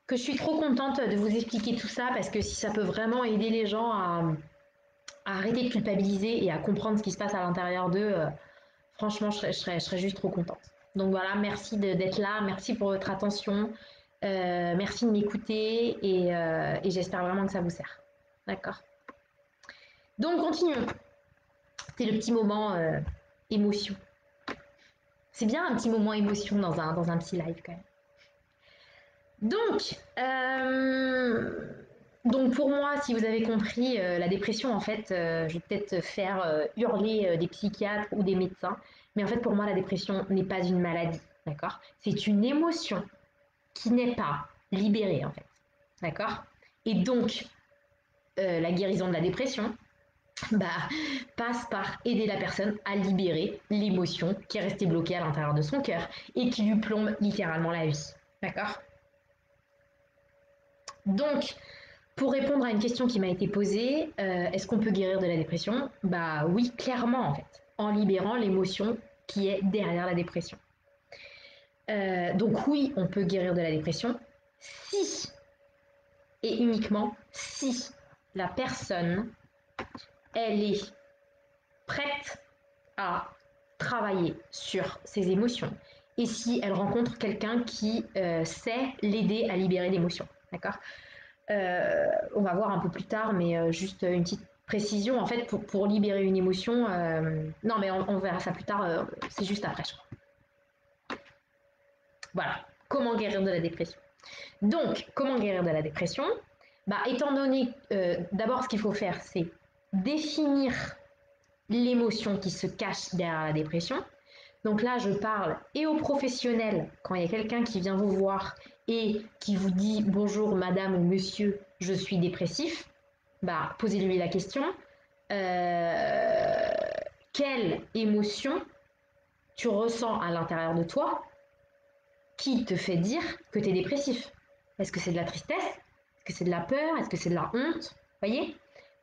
je suis trop contente de vous expliquer tout ça parce que si ça peut vraiment aider les gens à arrêter de culpabiliser et à comprendre ce qui se passe à l'intérieur d'eux, franchement, je serais juste trop contente. Donc voilà, merci d'être là, merci pour votre attention, merci de m'écouter et j'espère vraiment que ça vous sert. D'accord. Donc continuons. C'est le petit moment émotion. C'est bien un petit moment émotion dans un petit live quand même. Donc pour moi, si vous avez compris, la dépression, en fait, je vais peut-être faire hurler des psychiatres ou des médecins, mais en fait, pour moi, la dépression n'est pas une maladie, d'accord? C'est une émotion qui n'est pas libérée, en fait, d'accord? Et donc, la guérison de la dépression, bah, passe par aider la personne à libérer l'émotion qui est restée bloquée à l'intérieur de son cœur et qui lui plombe littéralement la vie, d'accord? Donc, pour répondre à une question qui m'a été posée, est-ce qu'on peut guérir de la dépression? Bah oui, clairement en fait, en libérant l'émotion qui est derrière la dépression. Donc oui, on peut guérir de la dépression si et uniquement si la personne, elle est prête à travailler sur ses émotions et si elle rencontre quelqu'un qui sait l'aider à libérer l'émotion, d'accord? On va voir un peu plus tard, mais juste une petite précision. En fait, pour libérer une émotion, non, mais on verra ça plus tard, c'est juste après, je crois. Voilà, comment guérir de la dépression. Donc, comment guérir de la dépression? Bah, étant donné, d'abord, ce qu'il faut faire, c'est définir l'émotion qui se cache derrière la dépression. Donc là, je parle et aux professionnels, quand il y a quelqu'un qui vient vous voir et qui vous dit bonjour madame ou monsieur, je suis dépressif, bah posez-lui la question, euh, quelle émotion tu ressens à l'intérieur de toi qui te fait dire que tu es dépressif? Est-ce que c'est de la tristesse? Est-ce que c'est de la peur? Est-ce que c'est de la honte? Voyez?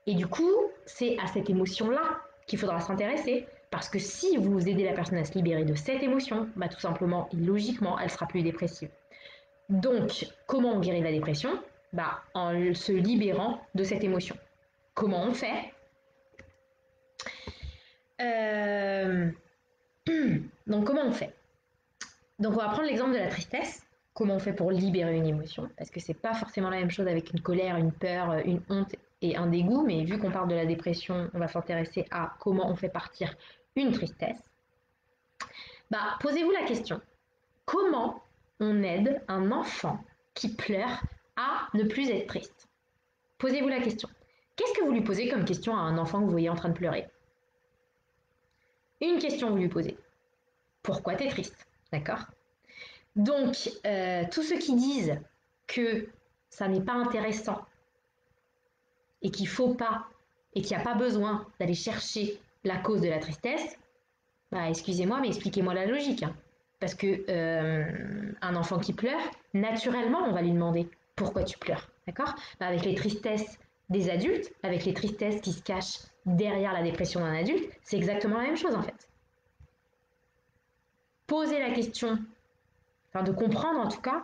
Et du coup, c'est à cette émotion-là qu'il faudra s'intéresser. Parce que si vous aidez la personne à se libérer de cette émotion, bah tout simplement et logiquement, elle sera plus dépressive. Donc, comment on guérit la dépression? Bah, en se libérant de cette émotion. Comment on fait? euh... Donc, comment on fait? Donc, on va prendre l'exemple de la tristesse. Comment on fait pour libérer une émotion? Parce que c'est pas forcément la même chose avec une colère, une peur, une honte et un dégoût. Mais vu qu'on parle de la dépression, on va s'intéresser à comment on fait partir une tristesse. Bah, posez-vous la question. Comment on aide un enfant qui pleure à ne plus être triste? Posez-vous la question. Qu'est-ce que vous lui posez comme question à un enfant que vous voyez en train de pleurer? Une question vous lui posez. Pourquoi t'es triste? D'accord? Donc, tous ceux qui disent que ça n'est pas intéressant et qu'il faut pas et qu'il n'y a pas besoin d'aller chercher la cause de la tristesse, bah excusez-moi, mais expliquez-moi la logique. Hein. Parce que un enfant qui pleure, naturellement, on va lui demander pourquoi tu pleures, d'accord? Bah, avec les tristesses des adultes, avec les tristesses qui se cachent derrière la dépression d'un adulte, c'est exactement la même chose en fait. Poser la question, enfin de comprendre en tout cas,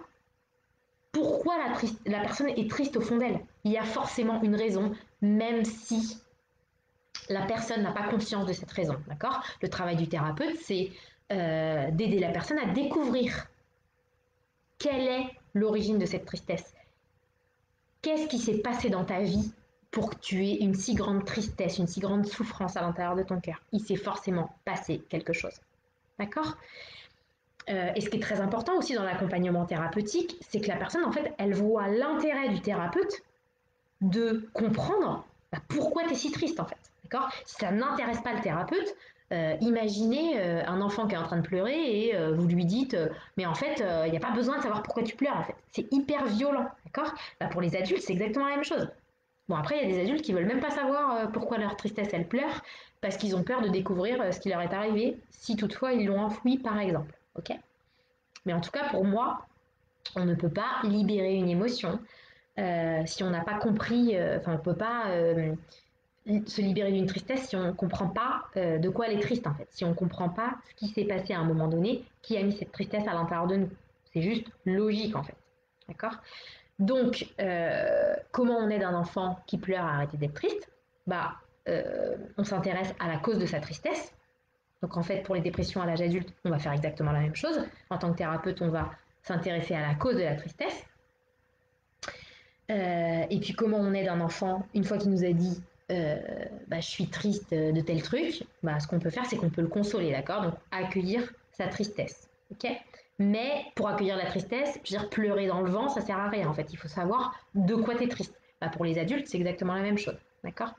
pourquoi la personne est triste au fond d'elle. Il y a forcément une raison, même si la personne n'a pas conscience de cette raison, d'accord? Le travail du thérapeute, c'est d'aider la personne à découvrir quelle est l'origine de cette tristesse. Qu'est-ce qui s'est passé dans ta vie pour que tu aies une si grande tristesse, une si grande souffrance à l'intérieur de ton cœur? Il s'est forcément passé quelque chose, d'accord? Et ce qui est très important aussi dans l'accompagnement thérapeutique, c'est que la personne, en fait, elle voit l'intérêt du thérapeute de comprendre bah, pourquoi tu es si triste, en fait. D'accord? Si ça n'intéresse pas le thérapeute, imaginez un enfant qui est en train de pleurer et vous lui dites mais en fait, il n'y a pas besoin de savoir pourquoi tu pleures, en fait. C'est hyper violent, d'accord? Bah, pour les adultes, c'est exactement la même chose. Bon, après, il y a des adultes qui veulent même pas savoir pourquoi leur tristesse, elle pleure, parce qu'ils ont peur de découvrir ce qui leur est arrivé, si toutefois ils l'ont enfoui, par exemple. Ok? Mais en tout cas, pour moi, on ne peut pas libérer une émotion si on n'a pas compris, enfin, on ne peut pas se libérer d'une tristesse si on ne comprend pas de quoi elle est triste en fait, si on ne comprend pas ce qui s'est passé à un moment donné, qui a mis cette tristesse à l'intérieur de nous. C'est juste logique en fait, d'accord? Donc, comment on aide un enfant qui pleure à arrêter d'être triste? On s'intéresse à la cause de sa tristesse. Donc en fait, pour les dépressions à l'âge adulte, on va faire exactement la même chose. En tant que thérapeute, on va s'intéresser à la cause de la tristesse. Et puis comment on aide un enfant une fois qu'il nous a dit je suis triste de tel truc, ce qu'on peut faire, c'est qu'on peut le consoler, d'accord? Donc accueillir sa tristesse, ok? Mais pour accueillir la tristesse, je veux dire, pleurer dans le vent, ça sert à rien en fait. Il faut savoir de quoi tu es triste. Pour les adultes, c'est exactement la même chose, d'accord?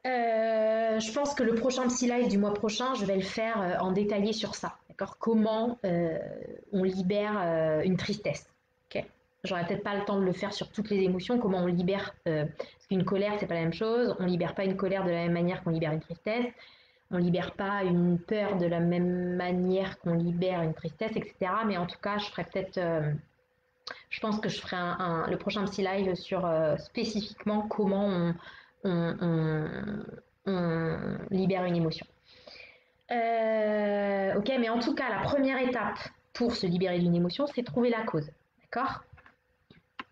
Je pense que le prochain Psy Live du mois prochain, je vais le faire en détaillé sur ça, d'accord? Comment on libère une tristesse, ok? J'aurais peut-être pas le temps de le faire sur toutes les émotions, comment on libère, parce qu'une colère, c'est pas la même chose, on libère pas une colère de la même manière qu'on libère une tristesse, on libère pas une peur de la même manière qu'on libère une tristesse, etc. Mais en tout cas, je ferai peut-être, je pense que je ferai le prochain Psy Live sur spécifiquement comment on libère une émotion. Ok, mais en tout cas, la première étape pour se libérer d'une émotion, c'est trouver la cause. D'accord?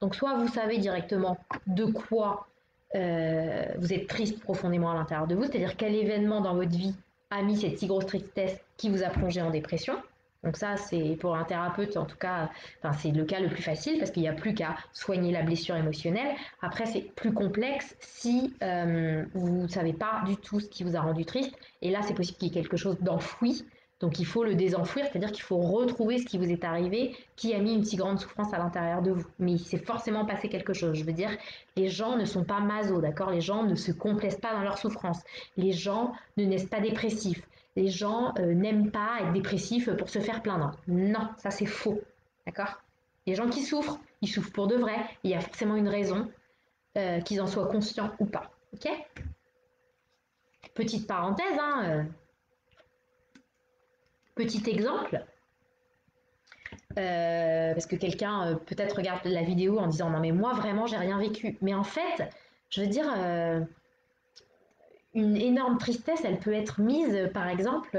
Donc, soit vous savez directement de quoi vous êtes triste profondément à l'intérieur de vous, c'est-à-dire quel événement dans votre vie a mis cette si grosse tristesse qui vous a plongé en dépression. Donc ça, c'est pour un thérapeute, en tout cas, c'est le cas le plus facile parce qu'il n'y a plus qu'à soigner la blessure émotionnelle. Après, c'est plus complexe si vous ne savez pas du tout ce qui vous a rendu triste. Et là, c'est possible qu'il y ait quelque chose d'enfoui. Donc il faut le désenfouir, c'est-à-dire qu'il faut retrouver ce qui vous est arrivé, qui a mis une si grande souffrance à l'intérieur de vous. Mais il s'est forcément passé quelque chose. Je veux dire, les gens ne sont pas masos, d'accord? Les gens ne se complaisent pas dans leur souffrance. Les gens ne naissent pas dépressifs. Les gens n'aiment pas être dépressifs pour se faire plaindre. Non, ça c'est faux, d'accord? Les gens qui souffrent, ils souffrent pour de vrai. Il y a forcément une raison, qu'ils en soient conscients ou pas, ok? Petite parenthèse, petit exemple. Parce que quelqu'un peut-être regarde la vidéo en disant non mais moi vraiment j'ai rien vécu. Mais en fait, je veux dire, une énorme tristesse, elle peut être mise, par exemple,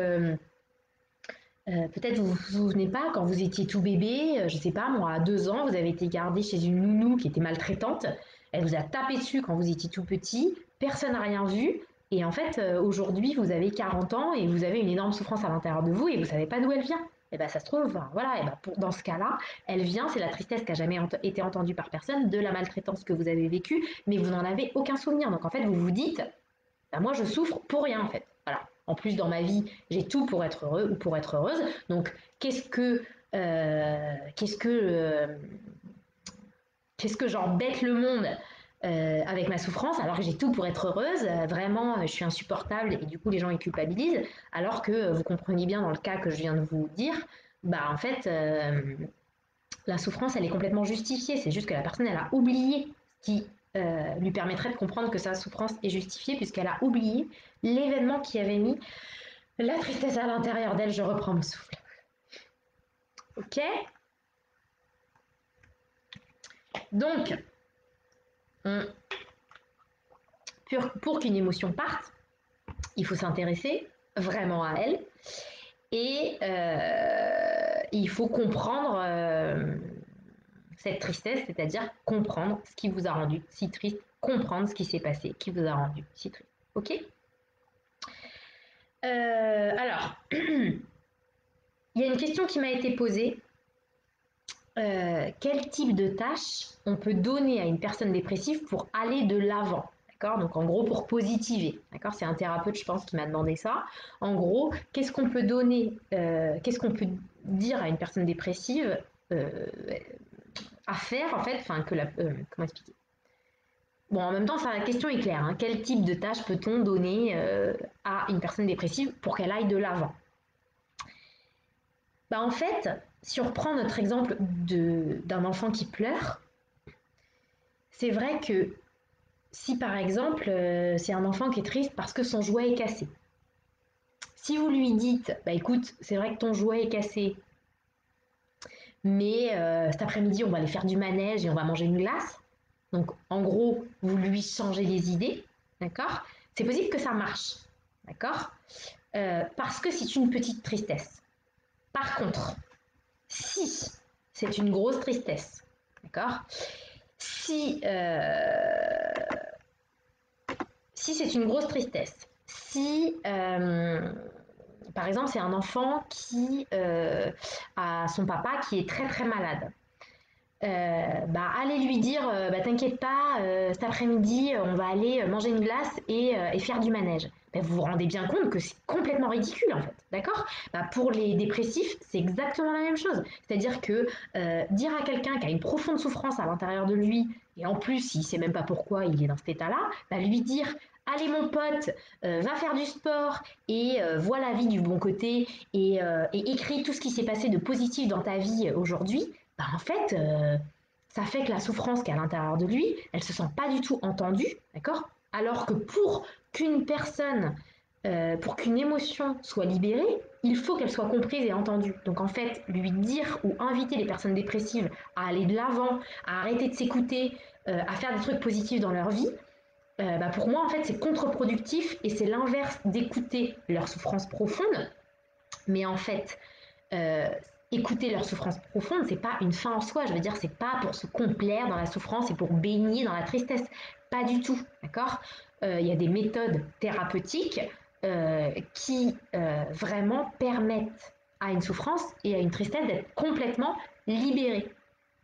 peut-être vous vous souvenez pas quand vous étiez tout bébé, je sais pas moi, à 2 ans, vous avez été gardé chez une nounou qui était maltraitante. Elle vous a tapé dessus quand vous étiez tout petit. Personne n'a rien vu. Et en fait, aujourd'hui, vous avez 40 ans et vous avez une énorme souffrance à l'intérieur de vous et vous savez pas d'où elle vient. Et ben ça se trouve, voilà, et ben dans ce cas-là, elle vient, c'est la tristesse qui a jamais été entendue par personne de la maltraitance que vous avez vécue, mais vous n'en avez aucun souvenir. Donc en fait, vous vous dites, moi je souffre pour rien en fait. Voilà. En plus, dans ma vie, j'ai tout pour être heureux ou pour être heureuse. Donc, qu'est-ce que j'embête le monde avec ma souffrance alors que j'ai tout pour être heureuse. Vraiment, je suis insupportable et du coup, les gens ils culpabilisent. Alors que vous comprenez bien dans le cas que je viens de vous dire, en fait, la souffrance, elle est complètement justifiée. C'est juste que la personne, elle a oublié ce qui lui permettrait de comprendre que sa souffrance est justifiée puisqu'elle a oublié l'événement qui avait mis la tristesse à l'intérieur d'elle. Je reprends mon souffle. Ok? Donc, pour qu'une émotion parte, il faut s'intéresser vraiment à elle et il faut comprendre cette tristesse, c'est-à-dire comprendre ce qui vous a rendu si triste, comprendre ce qui s'est passé qui vous a rendu si triste. Ok? Alors, il y a une question qui m'a été posée. Quel type de tâche on peut donner à une personne dépressive pour aller de l'avant? D'accord? Donc en gros pour positiver. D'accord? C'est un thérapeute, je pense, qui m'a demandé ça. En gros, qu'est-ce qu'on peut donner, qu'est-ce qu'on peut dire à une personne dépressive à faire en fait, comment expliquer? Bon, en même temps, la question est claire. Quel type de tâche peut-on donner à une personne dépressive pour qu'elle aille de l'avant? En fait, si on reprend notre exemple d'un enfant qui pleure, c'est vrai que si par exemple c'est un enfant qui est triste parce que son jouet est cassé, si vous lui dites écoute, c'est vrai que ton jouet est cassé, mais cet après-midi on va aller faire du manège et on va manger une glace, Donc, en gros, vous lui changez les idées, d'accord? C'est possible que ça marche, d'accord? Parce que c'est une petite tristesse. Par contre, si c'est une grosse tristesse, d'accord? Si c'est une grosse tristesse, si par exemple c'est un enfant qui a son papa qui est très très malade, allez lui dire t'inquiète pas, cet après-midi on va aller manger une glace et faire du manège. Vous vous rendez bien compte que c'est complètement ridicule en fait, d'accord? Pour les dépressifs, c'est exactement la même chose. C'est-à-dire que dire à quelqu'un qui a une profonde souffrance à l'intérieur de lui, et en plus il sait même pas pourquoi il est dans cet état-là, lui dire allez mon pote, va faire du sport et vois la vie du bon côté et écris tout ce qui s'est passé de positif dans ta vie aujourd'hui, en fait, ça fait que la souffrance qui est à l'intérieur de lui, elle se sent pas du tout entendue, d'accord? Alors que pour qu'une émotion soit libérée, il faut qu'elle soit comprise et entendue. Donc en fait, lui dire ou inviter les personnes dépressives à aller de l'avant, à arrêter de s'écouter, à faire des trucs positifs dans leur vie, pour moi en fait c'est contre-productif et c'est l'inverse d'écouter leur souffrance profonde. Mais en fait, euh, écouter leur souffrance profonde, c'est pas une fin en soi. Je veux dire, c'est pas pour se complaire dans la souffrance et pour baigner dans la tristesse. Pas du tout, d'accord? Il y a des méthodes thérapeutiques qui vraiment permettent à une souffrance et à une tristesse d'être complètement libérées,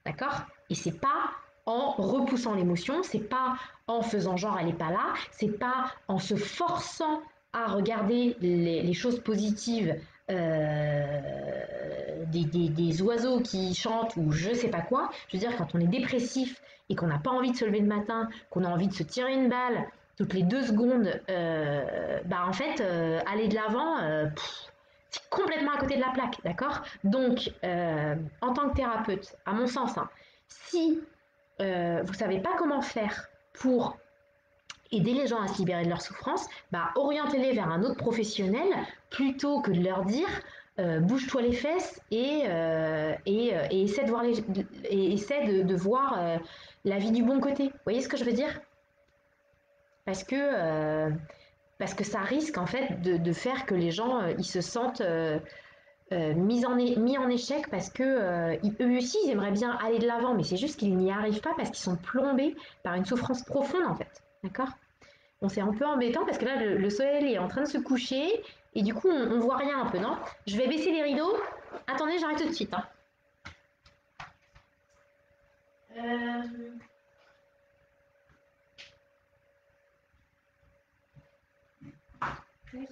d'accord? Et c'est pas en repoussant l'émotion, c'est pas en faisant genre elle est pas là, c'est pas en se forçant à regarder les choses positives des oiseaux qui chantent ou je sais pas quoi. Je veux dire, quand on est dépressif et qu'on n'a pas envie de se lever le matin, qu'on a envie de se tirer une balle toutes les 2 secondes, en fait, aller de l'avant, c'est complètement à côté de la plaque, d'accord? Donc, en tant que thérapeute, à mon sens, hein, si vous ne savez pas comment faire pour aider les gens à se libérer de leur souffrance, orientez-les vers un autre professionnel plutôt que de leur dire bouge-toi les fesses et essaie de voir la vie du bon côté. Vous voyez ce que je veux dire? Parce que, euh, parce que ça risque en fait de faire que les gens ils se sentent mis en échec parce que eux aussi ils aimeraient bien aller de l'avant, mais c'est juste qu'ils n'y arrivent pas parce qu'ils sont plombés par une souffrance profonde en fait. D'accord? Bon, c'est un peu embêtant parce que là, le soleil est en train de se coucher et du coup, on voit rien un peu, non? Je vais baisser les rideaux. Attendez, j'arrête tout de suite, hein. Euh, oui.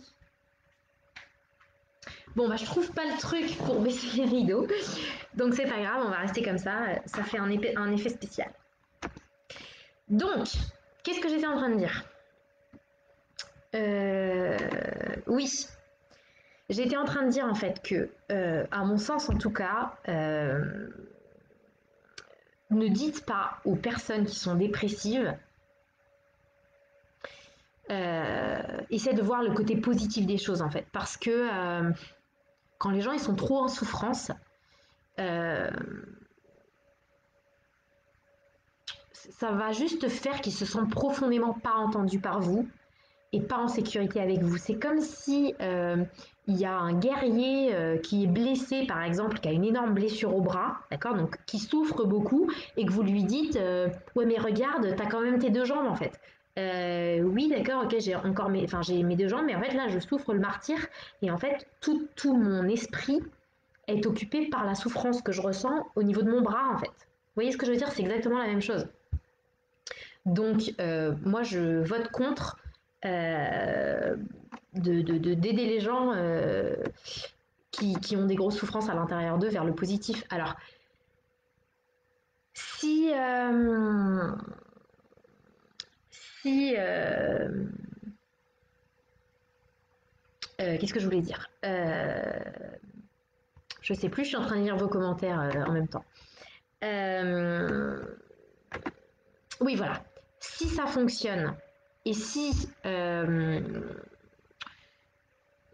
Bon, je trouve pas le truc pour baisser les rideaux. Donc, c'est pas grave, on va rester comme ça. Ça fait un effet spécial. Donc, qu'est-ce que j'étais en train de dire? Oui, j'étais en train de dire en fait que, à mon sens en tout cas, ne dites pas aux personnes qui sont dépressives, essaie de voir le côté positif des choses en fait. Parce que quand les gens ils sont trop en souffrance, euh, ça va juste faire qu'ils se sentent profondément pas entendus par vous et pas en sécurité avec vous. C'est comme si il y a un guerrier qui est blessé, par exemple, qui a une énorme blessure au bras, d'accord, donc qui souffre beaucoup, et que vous lui dites ouais mais regarde, t'as quand même tes 2 jambes en fait. Oui d'accord, ok, j'ai mes 2 jambes, mais en fait là je souffre le martyr, et en fait tout mon esprit est occupé par la souffrance que je ressens au niveau de mon bras en fait. Vous voyez ce que je veux dire? C'est exactement la même chose. Donc, moi, je vote contre euh, d'aider les gens qui ont des grosses souffrances à l'intérieur d'eux vers le positif. Alors, si, si qu'est-ce que je voulais dire? Je sais plus, je suis en train de lire vos commentaires en même temps. Oui, voilà. Si ça fonctionne et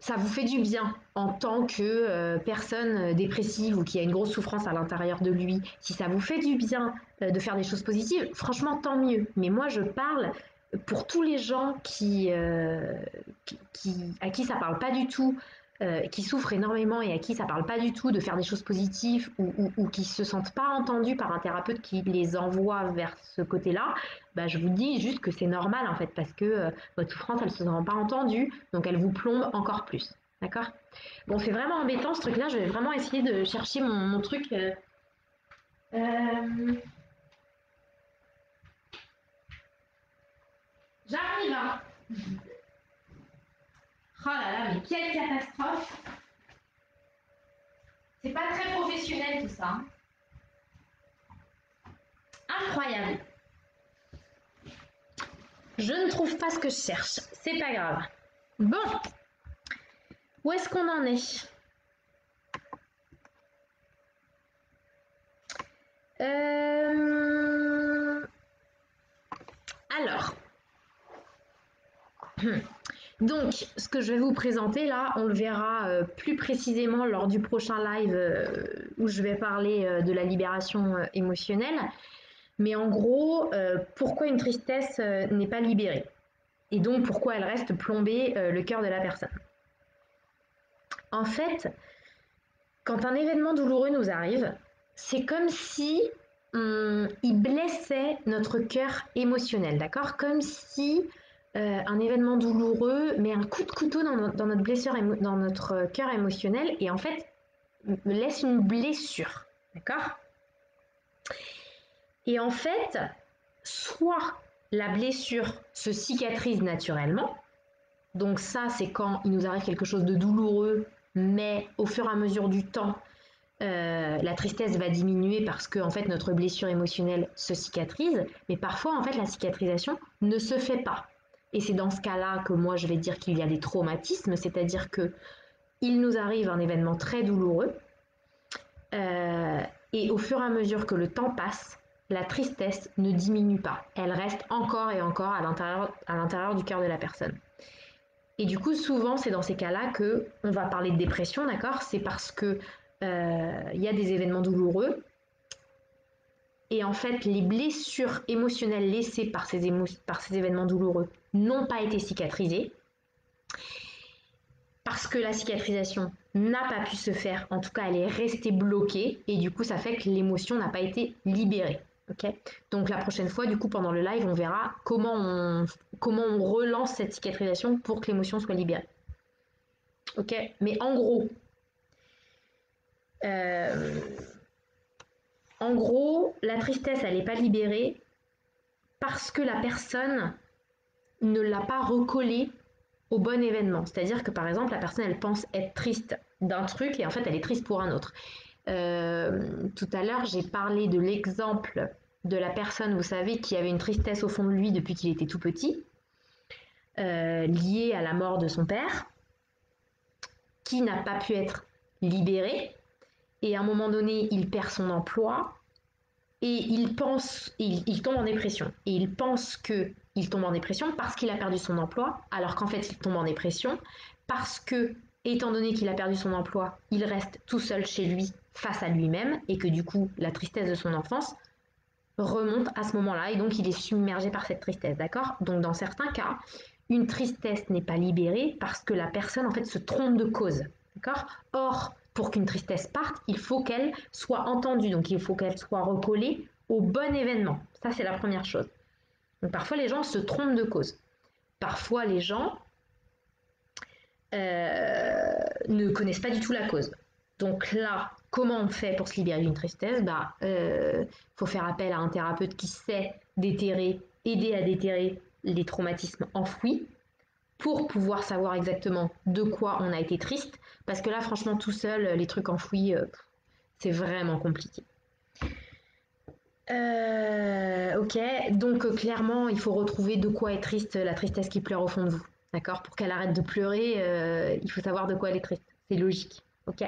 ça vous fait du bien en tant que personne dépressive ou qui a une grosse souffrance à l'intérieur de lui, si ça vous fait du bien de faire des choses positives, franchement, tant mieux. Mais moi, je parle pour tous les gens à qui ça parle pas du tout, qui souffrent énormément et à qui ça parle pas du tout de faire des choses positives ou qui se sentent pas entendus par un thérapeute qui les envoie vers ce côté-là, bah, je vous dis juste que c'est normal en fait parce que votre souffrance elle se sent pas entendue donc elle vous plombe encore plus. D'accord? Bon, c'est vraiment embêtant ce truc-là. Je vais vraiment essayer de chercher mon truc. Euh, J'arrive, hein. Oh là là, mais quelle catastrophe! C'est pas très professionnel tout ça. Incroyable. Je ne trouve pas ce que je cherche. C'est pas grave. Bon, où est-ce qu'on en est? Alors, donc, ce que je vais vous présenter là, on le verra plus précisément lors du prochain live où je vais parler de la libération émotionnelle. Mais en gros, pourquoi une tristesse n'est pas libérée? Et donc, pourquoi elle reste plombée le cœur de la personne? En fait, quand un événement douloureux nous arrive, c'est comme si il blessait notre cœur émotionnel, d'accord? Comme si un événement douloureux met un coup de couteau dans notre blessure, dans notre cœur émotionnel et en fait laisse une blessure, d'accord? Et en fait, soit la blessure se cicatrise naturellement, donc ça c'est quand il nous arrive quelque chose de douloureux, mais au fur et à mesure du temps, la tristesse va diminuer parce que en fait notre blessure émotionnelle se cicatrise, mais parfois en fait la cicatrisation ne se fait pas. Et c'est dans ce cas-là que moi je vais dire qu'il y a des traumatismes, c'est-à-dire que il nous arrive un événement très douloureux et au fur et à mesure que le temps passe, la tristesse ne diminue pas, elle reste encore et encore à l'intérieur du cœur de la personne. Et du coup, souvent, c'est dans ces cas-là que on va parler de dépression, d'accord? C'est parce que y a des événements douloureux et en fait, les blessures émotionnelles laissées par ces événements douloureux n'ont pas été cicatrisées parce que la cicatrisation n'a pas pu se faire. En tout cas, elle est restée bloquée et du coup, ça fait que l'émotion n'a pas été libérée. Okay, donc la prochaine fois, du coup, pendant le live, on verra comment on relance cette cicatrisation pour que l'émotion soit libérée. Ok, mais euh, en gros, la tristesse, elle n'est pas libérée parce que la personne ne l'a pas recollée au bon événement. C'est-à-dire que par exemple, la personne, elle pense être triste d'un truc et en fait, elle est triste pour un autre. Tout à l'heure, j'ai parlé de l'exemple de la personne, vous savez, qui avait une tristesse au fond de lui depuis qu'il était tout petit, liée à la mort de son père, qui n'a pas pu être libérée. Et à un moment donné, il perd son emploi et il tombe en dépression. Et il pense qu'il tombe en dépression parce qu'il a perdu son emploi, alors qu'en fait, il tombe en dépression parce que, étant donné qu'il a perdu son emploi, il reste tout seul chez lui face à lui-même et que du coup, la tristesse de son enfance remonte à ce moment-là et donc il est submergé par cette tristesse, d'accord? Donc dans certains cas, une tristesse n'est pas libérée parce que la personne en fait se trompe de cause, d'accord? Or, pour qu'une tristesse parte, il faut qu'elle soit entendue, donc il faut qu'elle soit recollée au bon événement. Ça, c'est la première chose. Donc parfois, les gens se trompent de cause. Parfois, les gens ne connaissent pas du tout la cause. Donc là, comment on fait pour se libérer d'une tristesse? Faut faire appel à un thérapeute qui sait aider à déterrer les traumatismes enfouis pour pouvoir savoir exactement de quoi on a été triste. Parce que là, franchement, tout seul, les trucs enfouis, c'est vraiment compliqué. Ok, donc clairement, il faut retrouver de quoi est triste la tristesse qui pleure au fond de vous. D'accord? Pour qu'elle arrête de pleurer, il faut savoir de quoi elle est triste. C'est logique. Ok?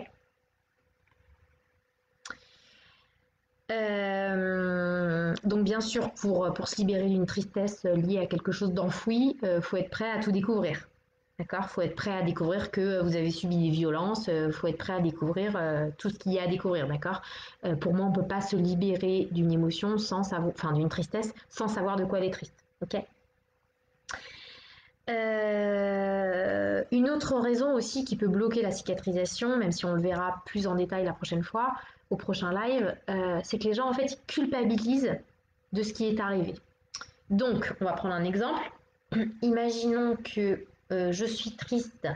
Donc bien sûr, pour se libérer d'une tristesse liée à quelque chose d'enfoui, faut être prêt à tout découvrir. D'accord? Il faut être prêt à découvrir que vous avez subi des violences, il faut être prêt à découvrir tout ce qu'il y a à découvrir, d'accord? Pour moi, on ne peut pas se libérer d'une émotion sans savoir, enfin d'une tristesse, sans savoir de quoi elle est triste, ok? Une autre raison aussi qui peut bloquer la cicatrisation, même si on le verra plus en détail la prochaine fois, au prochain live, c'est que les gens en fait culpabilisent de ce qui est arrivé. Donc, on va prendre un exemple. Imaginons que je suis triste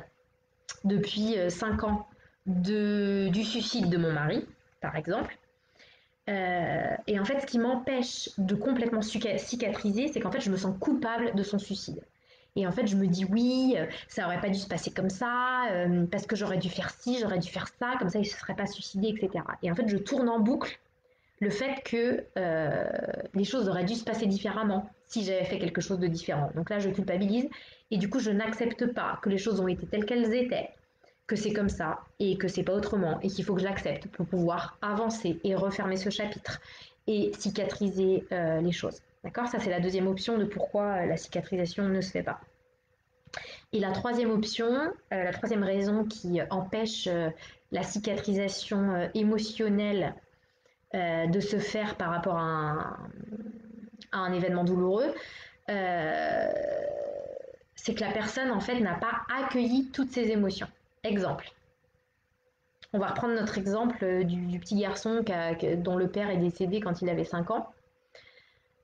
depuis 5 ans du suicide de mon mari, par exemple. Et en fait, ce qui m'empêche de complètement cicatriser, c'est qu'en fait, je me sens coupable de son suicide. Et en fait, je me dis oui, ça aurait pas dû se passer comme ça, parce que j'aurais dû faire ci, j'aurais dû faire ça, comme ça il ne se serait pas suicidé, etc. Et en fait, je tourne en boucle le fait que les choses auraient dû se passer différemment si j'avais fait quelque chose de différent. Donc là, je culpabilise et du coup, je n'accepte pas que les choses ont été telles qu'elles étaient, que c'est comme ça et que c'est pas autrement et qu'il faut que je l'accepte pour pouvoir avancer et refermer ce chapitre et cicatriser les choses. D'accord? Ça, c'est la deuxième option de pourquoi la cicatrisation ne se fait pas. Et la troisième option, la troisième raison qui empêche la cicatrisation émotionnelle de se faire par rapport à un événement douloureux, euh, c'est que la personne en fait n'a pas accueilli toutes ses émotions. Exemple. On va reprendre notre exemple du petit garçon dont le père est décédé quand il avait 5 ans.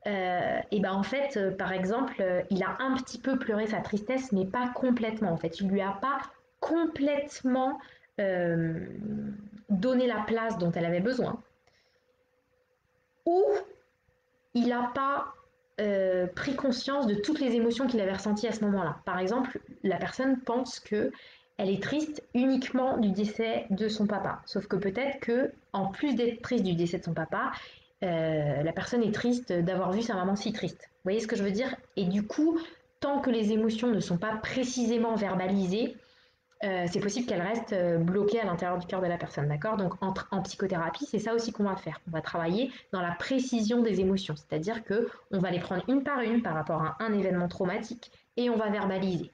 Et ben en fait, par exemple, il a un petit peu pleuré sa tristesse, mais pas complètement. En fait, il lui a pas complètement euh, donné la place dont elle avait besoin. Ou il n'a pas pris conscience de toutes les émotions qu'il avait ressenties à ce moment-là. Par exemple, la personne pense que elle est triste uniquement du décès de son papa. Sauf que peut-être que, en plus d'être triste du décès de son papa, la personne est triste d'avoir vu sa maman si triste. Vous voyez ce que je veux dire? Et du coup, tant que les émotions ne sont pas précisément verbalisées, c'est possible qu'elle reste bloquée à l'intérieur du cœur de la personne, d'accord? Donc en psychothérapie, c'est ça aussi qu'on va faire. On va travailler dans la précision des émotions, c'est-à-dire que on va les prendre une par rapport à un événement traumatique et on va verbaliser.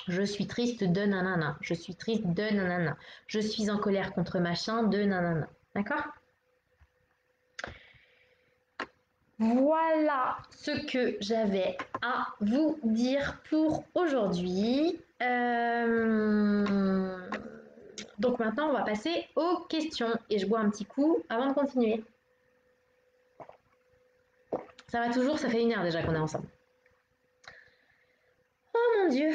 Je suis triste de nanana, je suis triste de nanana, je suis en colère contre machin de nanana, d'accord? Voilà ce que j'avais à vous dire pour aujourd'hui. Donc maintenant, on va passer aux questions. Et je bois un petit coup avant de continuer. Ça va toujours, ça fait 1 heure déjà qu'on est ensemble. Oh mon Dieu.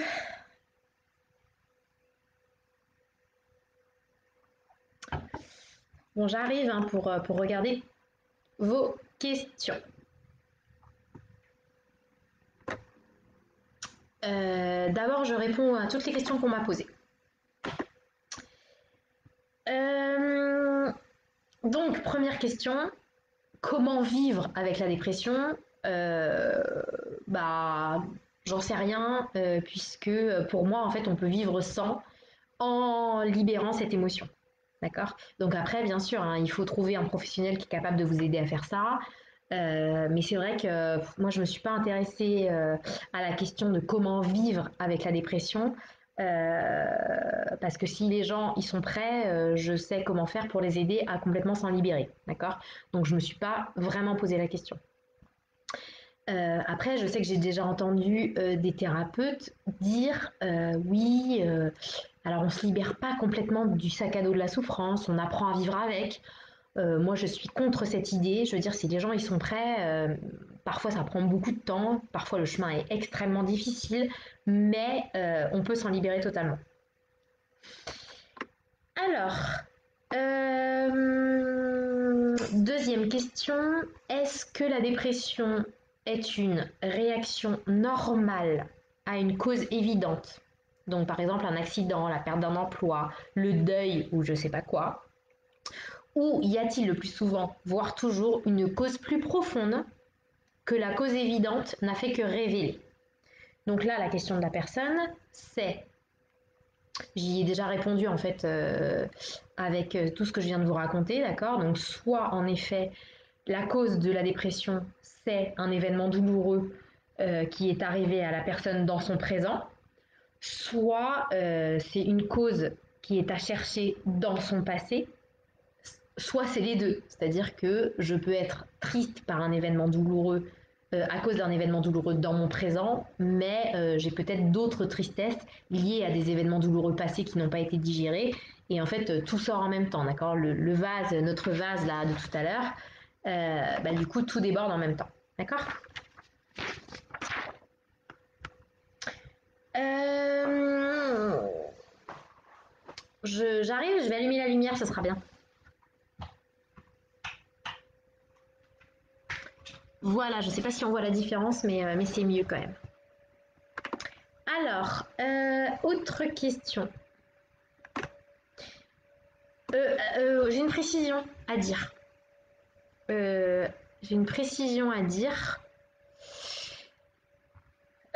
Bon, j'arrive hein, pour regarder vos questions. D'abord, je réponds à toutes les questions qu'on m'a posées. Donc, première question, comment vivre avec la dépression? Bah, j'en sais rien, puisque pour moi, en fait, on peut vivre sans en libérant cette émotion. D'accord? Donc après, bien sûr, hein, il faut trouver un professionnel qui est capable de vous aider à faire ça. Mais c'est vrai que moi, je ne me suis pas intéressée à la question de comment vivre avec la dépression. Parce que si les gens ils sont prêts, je sais comment faire pour les aider à complètement s'en libérer. D'accord? Donc je ne me suis pas vraiment posé la question. Après, je sais que j'ai déjà entendu des thérapeutes dire oui, alors on ne se libère pas complètement du sac à dos de la souffrance, on apprend à vivre avec. Moi, je suis contre cette idée. Je veux dire, si les gens ils sont prêts, parfois ça prend beaucoup de temps, parfois le chemin est extrêmement difficile, mais on peut s'en libérer totalement. Alors, deuxième question, est-ce que la dépression est une réaction normale à une cause évidente? Donc par exemple un accident, la perte d'un emploi, le deuil ou je sais pas quoi. Ou y a-t-il le plus souvent, voire toujours, une cause plus profonde que la cause évidente n'a fait que révéler? Donc là, la question de la personne, c'est, j'y ai déjà répondu en fait avec tout ce que je viens de vous raconter, d'accord? Donc soit en effet, la cause de la dépression, c'est un événement douloureux qui est arrivé à la personne dans son présent, soit c'est une cause qui est à chercher dans son passé, soit c'est les deux. C'est-à-dire que je peux être triste par un événement douloureux à cause d'un événement douloureux dans mon présent, mais j'ai peut-être d'autres tristesses liées à des événements douloureux passés qui n'ont pas été digérés. Et en fait, tout sort en même temps, d'accord, le vase, notre vase là de tout à l'heure, bah, du coup, tout déborde en même temps, d'accord. J'arrive, je vais allumer la lumière, ce sera bien. Voilà, je ne sais pas si on voit la différence, mais c'est mieux quand même. Alors, autre question. J'ai une précision à dire. J'ai une précision à dire.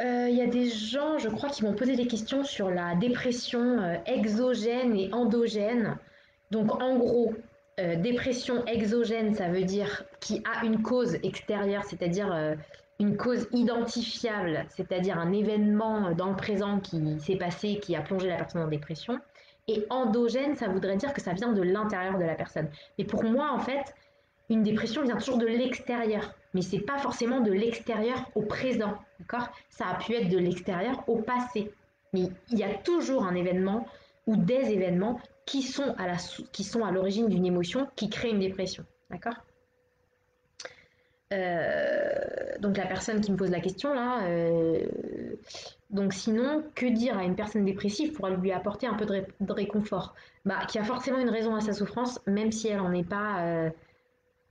Il y a des gens, je crois, qui m'ont posé des questions sur la dépression exogène et endogène. Donc, en gros, dépression exogène, ça veut dire qui a une cause extérieure, c'est-à-dire une cause identifiable, c'est-à-dire un événement dans le présent qui s'est passé, qui a plongé la personne en dépression. Et endogène, ça voudrait dire que ça vient de l'intérieur de la personne. Mais pour moi, en fait, une dépression vient toujours de l'extérieur, mais c'est pas forcément de l'extérieur au présent, d'accord. Ça a pu être de l'extérieur au passé, mais il y a toujours un événement ou des événements qui sont à l'origine d'une émotion qui crée une dépression, d'accord. Donc la personne qui me pose la question là, donc sinon, que dire à une personne dépressive pour lui apporter un peu de réconfort, bah, qui a forcément une raison à sa souffrance, même si elle n'en est pas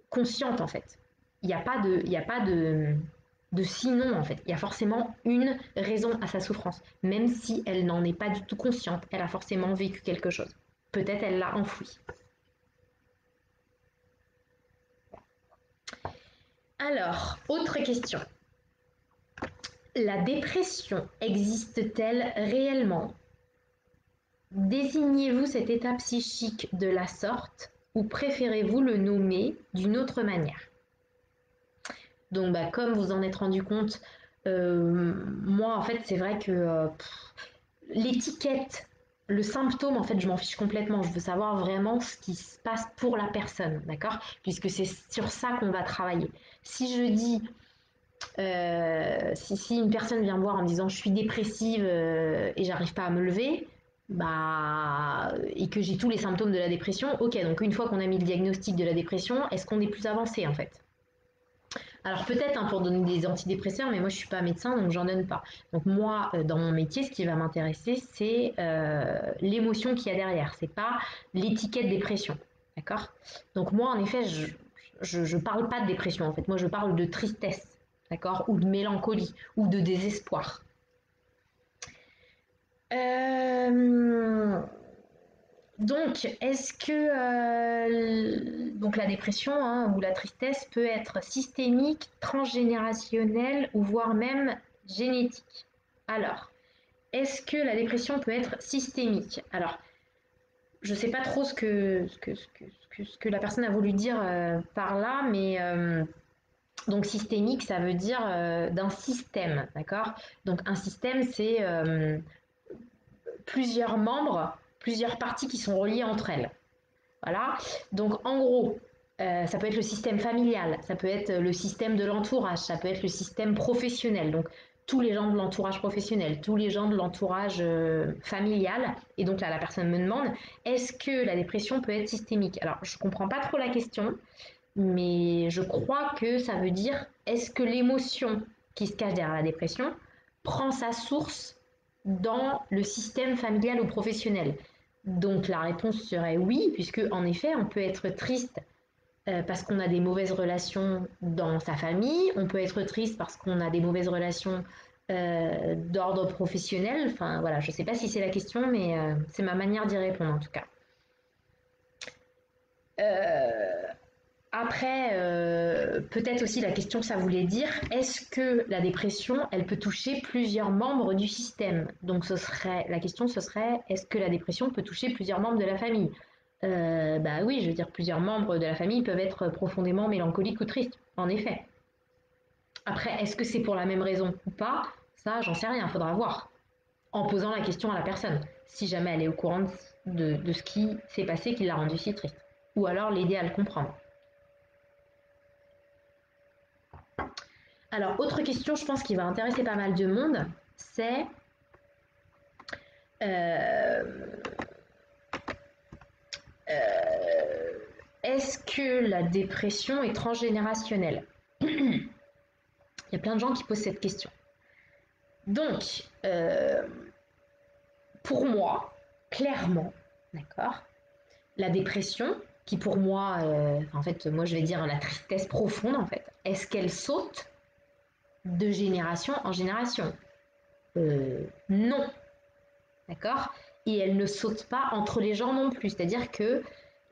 consciente en fait. Il y a pas de sinon en fait. Il y a forcément une raison à sa souffrance, même si elle n'en est pas du tout consciente. Elle a forcément vécu quelque chose. Peut-être elle l'a enfoui. Alors, autre question. La dépression existe-t-elle réellement? Désignez-vous cet état psychique de la sorte ou préférez-vous le nommer d'une autre manière? Donc, bah, comme vous en êtes rendu compte, moi, en fait, c'est vrai que l'étiquette, le symptôme, en fait, je m'en fiche complètement. Je veux savoir vraiment ce qui se passe pour la personne, d'accord? Puisque c'est sur ça qu'on va travailler. Si je dis, si une personne vient me voir en me disant je suis dépressive et j'arrive pas à me lever, bah, et que j'ai tous les symptômes de la dépression, ok, donc une fois qu'on a mis le diagnostic de la dépression, est-ce qu'on est plus avancé en fait? Alors peut-être hein, pour donner des antidépresseurs, mais moi je suis pas médecin donc j'en donne pas. Donc moi dans mon métier, ce qui va m'intéresser, c'est l'émotion qu'il y a derrière. C'est pas l'étiquette dépression, d'accord? Donc moi en effet, je parle pas de dépression en fait. Moi je parle de tristesse, d'accord? Ou de mélancolie ou de désespoir. Euh, Donc, est-ce que donc la dépression hein, ou la tristesse peut être systémique, transgénérationnelle ou voire même génétique? Alors, est-ce que la dépression peut être systémique? Alors, je ne sais pas trop ce que la personne a voulu dire par là, mais donc systémique, ça veut dire d'un système, d'accord? Donc un système, c'est plusieurs membres, plusieurs parties qui sont reliées entre elles. Voilà. Donc, en gros, ça peut être le système familial, ça peut être le système de l'entourage, ça peut être le système professionnel. Donc, tous les gens de l'entourage professionnel, tous les gens de l'entourage familial. Et donc là, la personne me demande, est-ce que la dépression peut être systémique? Alors, je ne comprends pas trop la question, mais je crois que ça veut dire, est-ce que l'émotion qui se cache derrière la dépression prend sa source dans le système familial ou professionnel? Donc la réponse serait oui, puisque en effet, on peut être triste parce qu'on a des mauvaises relations dans sa famille, on peut être triste parce qu'on a des mauvaises relations d'ordre professionnel. Enfin voilà, je ne sais pas si c'est la question, mais c'est ma manière d'y répondre en tout cas. Euh, Après, peut-être aussi la question, ça voulait dire, est-ce que la dépression, elle peut toucher plusieurs membres du système? Donc la question, ce serait, est-ce que la dépression peut toucher plusieurs membres de la famille? Bah oui, je veux dire, plusieurs membres de la famille peuvent être profondément mélancoliques ou tristes, en effet. Après, est-ce que c'est pour la même raison ou pas? Ça, j'en sais rien, faudra voir. en posant la question à la personne, si jamais elle est au courant de ce qui s'est passé qui l'a rendu si triste. Ou alors l'aider à le comprendre. Alors, autre question, je pense qui va intéresser pas mal de monde, c'est est-ce que la dépression est transgénérationnelle? Il y a plein de gens qui posent cette question. Donc, pour moi, clairement, d'accord, la dépression, qui pour moi, en fait, moi je vais dire la tristesse profonde, en fait, est-ce qu'elle saute de génération en génération? Non, d'accord? Et elle ne saute pas entre les gens non plus. C'est-à-dire que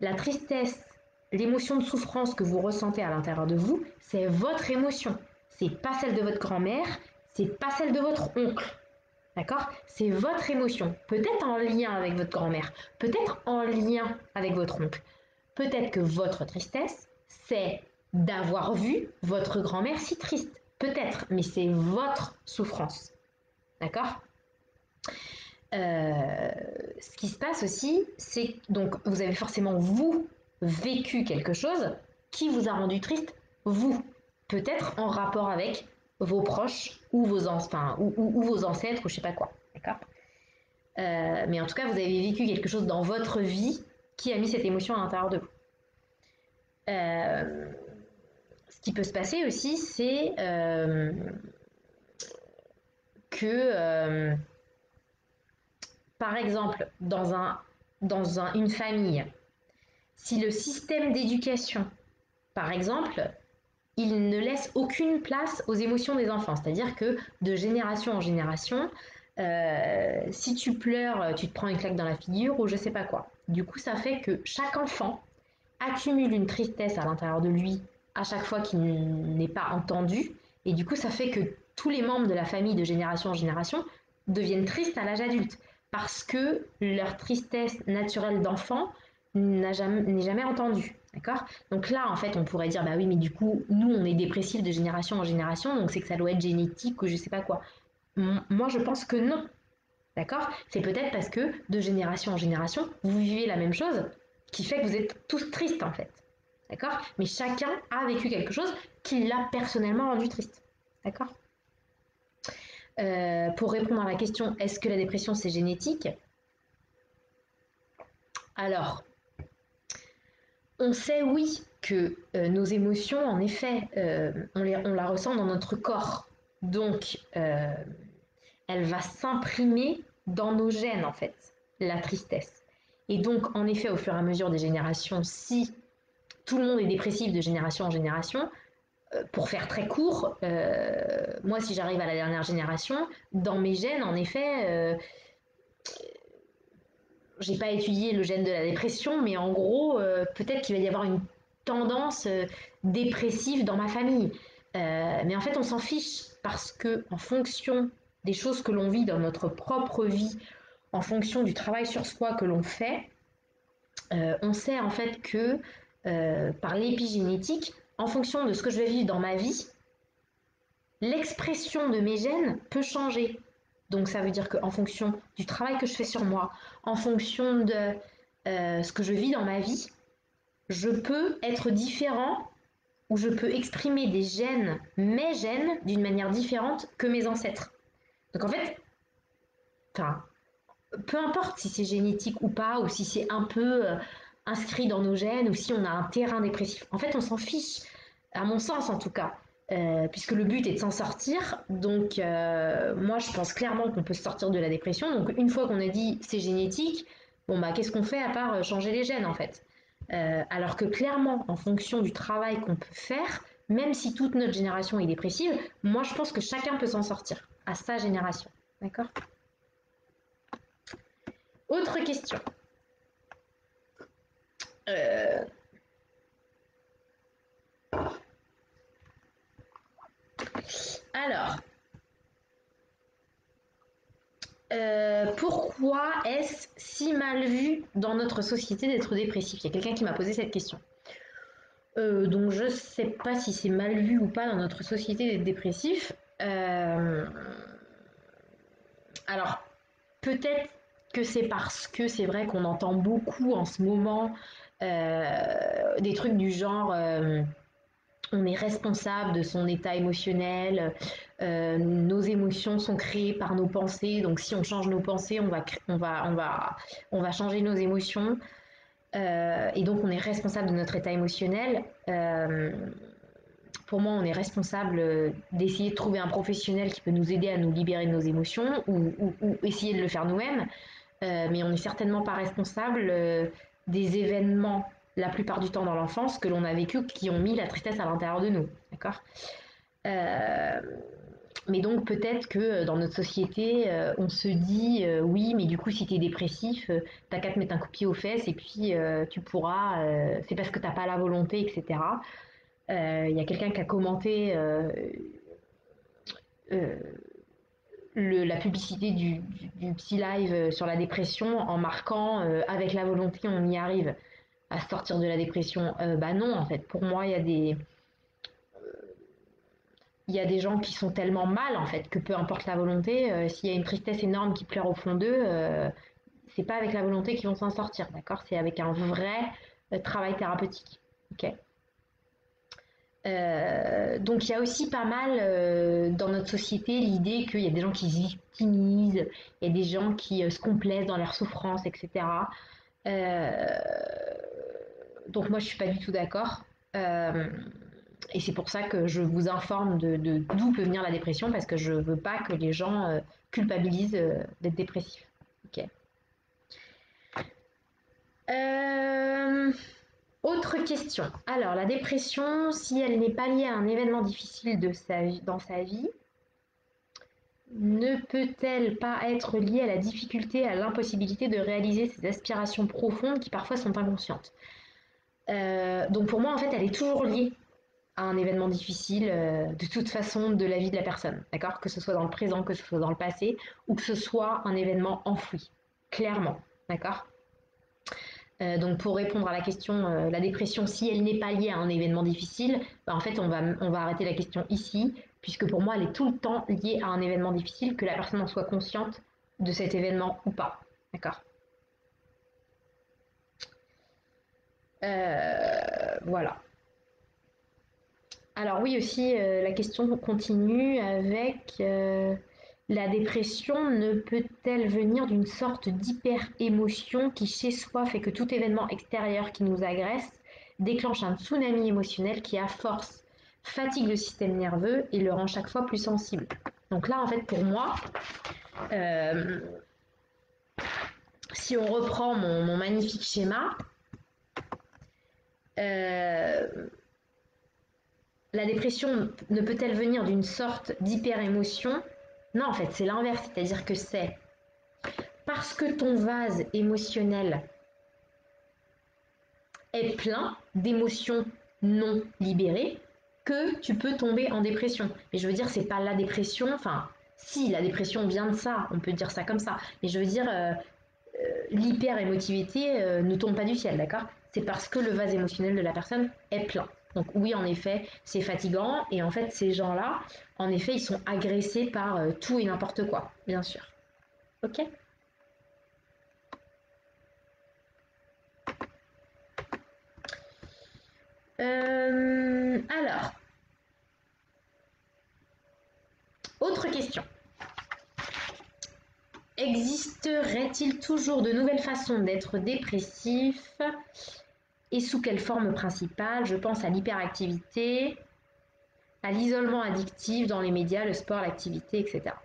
la tristesse, l'émotion de souffrance que vous ressentez à l'intérieur de vous, c'est votre émotion. C'est pas celle de votre grand-mère, c'est pas celle de votre oncle. D'accord? C'est votre émotion. Peut-être en lien avec votre grand-mère, peut-être en lien avec votre oncle. Peut-être que votre tristesse, c'est d'avoir vu votre grand-mère si triste. Peut-être, mais c'est votre souffrance. D'accord? Ce qui se passe aussi, c'est donc vous avez forcément vous vécu quelque chose qui vous a rendu triste, vous, peut-être en rapport avec vos proches ou vos, ou vos ancêtres ou je sais pas quoi, d'accord. Mais en tout cas, vous avez vécu quelque chose dans votre vie qui a mis cette émotion à l'intérieur de vous. Ce qui peut se passer aussi, c'est que par exemple, une famille, si le système d'éducation, par exemple, il ne laisse aucune place aux émotions des enfants, c'est-à-dire que de génération en génération, si tu pleures, tu te prends une claque dans la figure ou je sais pas quoi. Du coup, ça fait que chaque enfant accumule une tristesse à l'intérieur de lui à chaque fois qu'il n'est pas entendu, et du coup, ça fait que tous les membres de la famille de génération en génération deviennent tristes à l'âge adulte parce que leur tristesse naturelle d'enfant n'est jamais entendue. D'accord? Donc là, en fait, on pourrait dire, bah oui, mais du coup, nous, on est dépressifs de génération en génération, donc c'est que ça doit être génétique ou je sais pas quoi. Moi, je pense que non. D'accord? C'est peut-être parce que de génération en génération, vous vivez la même chose qui fait que vous êtes tous tristes, en fait. D'accord? Mais chacun a vécu quelque chose qui l'a personnellement rendu triste. D'accord? Pour répondre à la question, est-ce que la dépression c'est génétique? Alors, on sait oui que nos émotions, en effet, on la ressent dans notre corps. Donc, elle va s'imprimer dans nos gènes, en fait, la tristesse. Et donc, en effet, au fur et à mesure des générations, si tout le monde est dépressif de génération en génération, pour faire très court, moi, si j'arrive à la dernière génération, dans mes gènes, en effet, j'ai pas étudié le gène de la dépression, mais en gros, peut-être qu'il va y avoir une tendance dépressive dans ma famille. Mais en fait, on s'en fiche parce que en fonction des choses que l'on vit dans notre propre vie, en fonction du travail sur soi que l'on fait, on sait en fait que par l'épigénétique, en fonction de ce que je vais vivre dans ma vie, l'expression de mes gènes peut changer. Donc ça veut dire qu'en fonction du travail que je fais sur moi, en fonction de ce que je vis dans ma vie, je peux être différent ou je peux exprimer mes gènes, d'une manière différente que mes ancêtres. Donc en fait, peu importe si c'est génétique ou pas, ou si c'est un peu inscrit dans nos gènes, ou si on a un terrain dépressif. En fait, on s'en fiche, à mon sens en tout cas, puisque le but est de s'en sortir. Donc, moi, je pense clairement qu'on peut se sortir de la dépression. Donc, une fois qu'on a dit c'est génétique, bon, bah, qu'est-ce qu'on fait à part changer les gènes en fait? Alors que clairement, en fonction du travail qu'on peut faire, même si toute notre génération est dépressive, moi, je pense que chacun peut s'en sortir à sa génération. D'accord? Autre question. Euh, alors, pourquoi est-ce si mal vu dans notre société d'être dépressif? Il y a quelqu'un qui m'a posé cette question. Donc je sais pas si c'est mal vu ou pas dans notre société d'être dépressif. Alors, peut-être que c'est parce que c'est vrai qu'on entend beaucoup en ce moment des trucs du genre on est responsable de son état émotionnel, nos émotions sont créées par nos pensées, donc si on change nos pensées, on va changer nos émotions. Et donc on est responsable de notre état émotionnel. Pour moi, on est responsable d'essayer de trouver un professionnel qui peut nous aider à nous libérer de nos émotions ou essayer de le faire nous-mêmes. Mais on n'est certainement pas responsable des événements, la plupart du temps dans l'enfance, que l'on a vécu, qui ont mis la tristesse à l'intérieur de nous. D'accord. euh, mais donc peut-être que dans notre société, on se dit oui, mais du coup, si tu es dépressif, t'as qu'à te mettre un coup de pied aux fesses et puis tu pourras, c'est parce que t'as pas la volonté, etc. Il y a quelqu'un qui a commenté euh, la publicité du Psy Live sur la dépression en marquant avec la volonté on y arrive à sortir de la dépression. Bah non, en fait, pour moi, il y a des gens qui sont tellement mal en fait que peu importe la volonté, s'il y a une tristesse énorme qui pleure au fond d'eux, c'est pas avec la volonté qu'ils vont s'en sortir, d'accord. C'est avec un vrai travail thérapeutique. Ok. Donc il y a aussi pas mal dans notre société l'idée qu'il y a des gens qui se victimisent, il y a des gens qui se complaisent dans leur souffrance, etc. Euh, donc moi je suis pas du tout d'accord. Euh, et c'est pour ça que je vous informe de d'où peut venir la dépression parce que je veux pas que les gens culpabilisent d'être dépressifs. Ok. Euh, Autre question. Alors, la dépression, si elle n'est pas liée à un événement difficile dans sa vie, ne peut-elle pas être liée à la difficulté, à l'impossibilité de réaliser ses aspirations profondes qui parfois sont inconscientes? Donc pour moi, en fait, elle est toujours liée à un événement difficile, de toute façon, de la vie de la personne, d'accord? Que ce soit dans le présent, que ce soit dans le passé, ou que ce soit un événement enfoui, clairement, d'accord? Donc pour répondre à la question, la dépression, si elle n'est pas liée à un événement difficile, bah, en fait on va arrêter la question ici, puisque pour moi elle est tout le temps liée à un événement difficile, que la personne en soit consciente de cet événement ou pas. D'accord. Voilà. Alors oui aussi, la question continue avec la dépression ne peut-elle venir d'une sorte d'hyper-émotion qui chez soi fait que tout événement extérieur qui nous agresse déclenche un tsunami émotionnel qui à force fatigue le système nerveux et le rend chaque fois plus sensible. Donc là en fait pour moi, euh, si on reprend mon magnifique schéma, euh, la dépression ne peut-elle venir d'une sorte d'hyper-émotion? Non, en fait, c'est l'inverse. C'est-à-dire que c'est parce que ton vase émotionnel est plein d'émotions non libérées que tu peux tomber en dépression. Mais je veux dire, c'est pas la dépression. Enfin, si, la dépression vient de ça. On peut dire ça comme ça. Mais je veux dire, l'hyper-émotivité ne tombe pas du ciel, d'accord? C'est parce que le vase émotionnel de la personne est plein. Donc oui, en effet, c'est fatigant. Et en fait, ces gens-là, en effet, ils sont agressés par tout et n'importe quoi, bien sûr. Ok. Alors, autre question. Existerait-il toujours de nouvelles façons d'être dépressif et sous quelle forme principale? Je pense à l'hyperactivité, à l'isolement addictif dans les médias, le sport, l'activité, etc.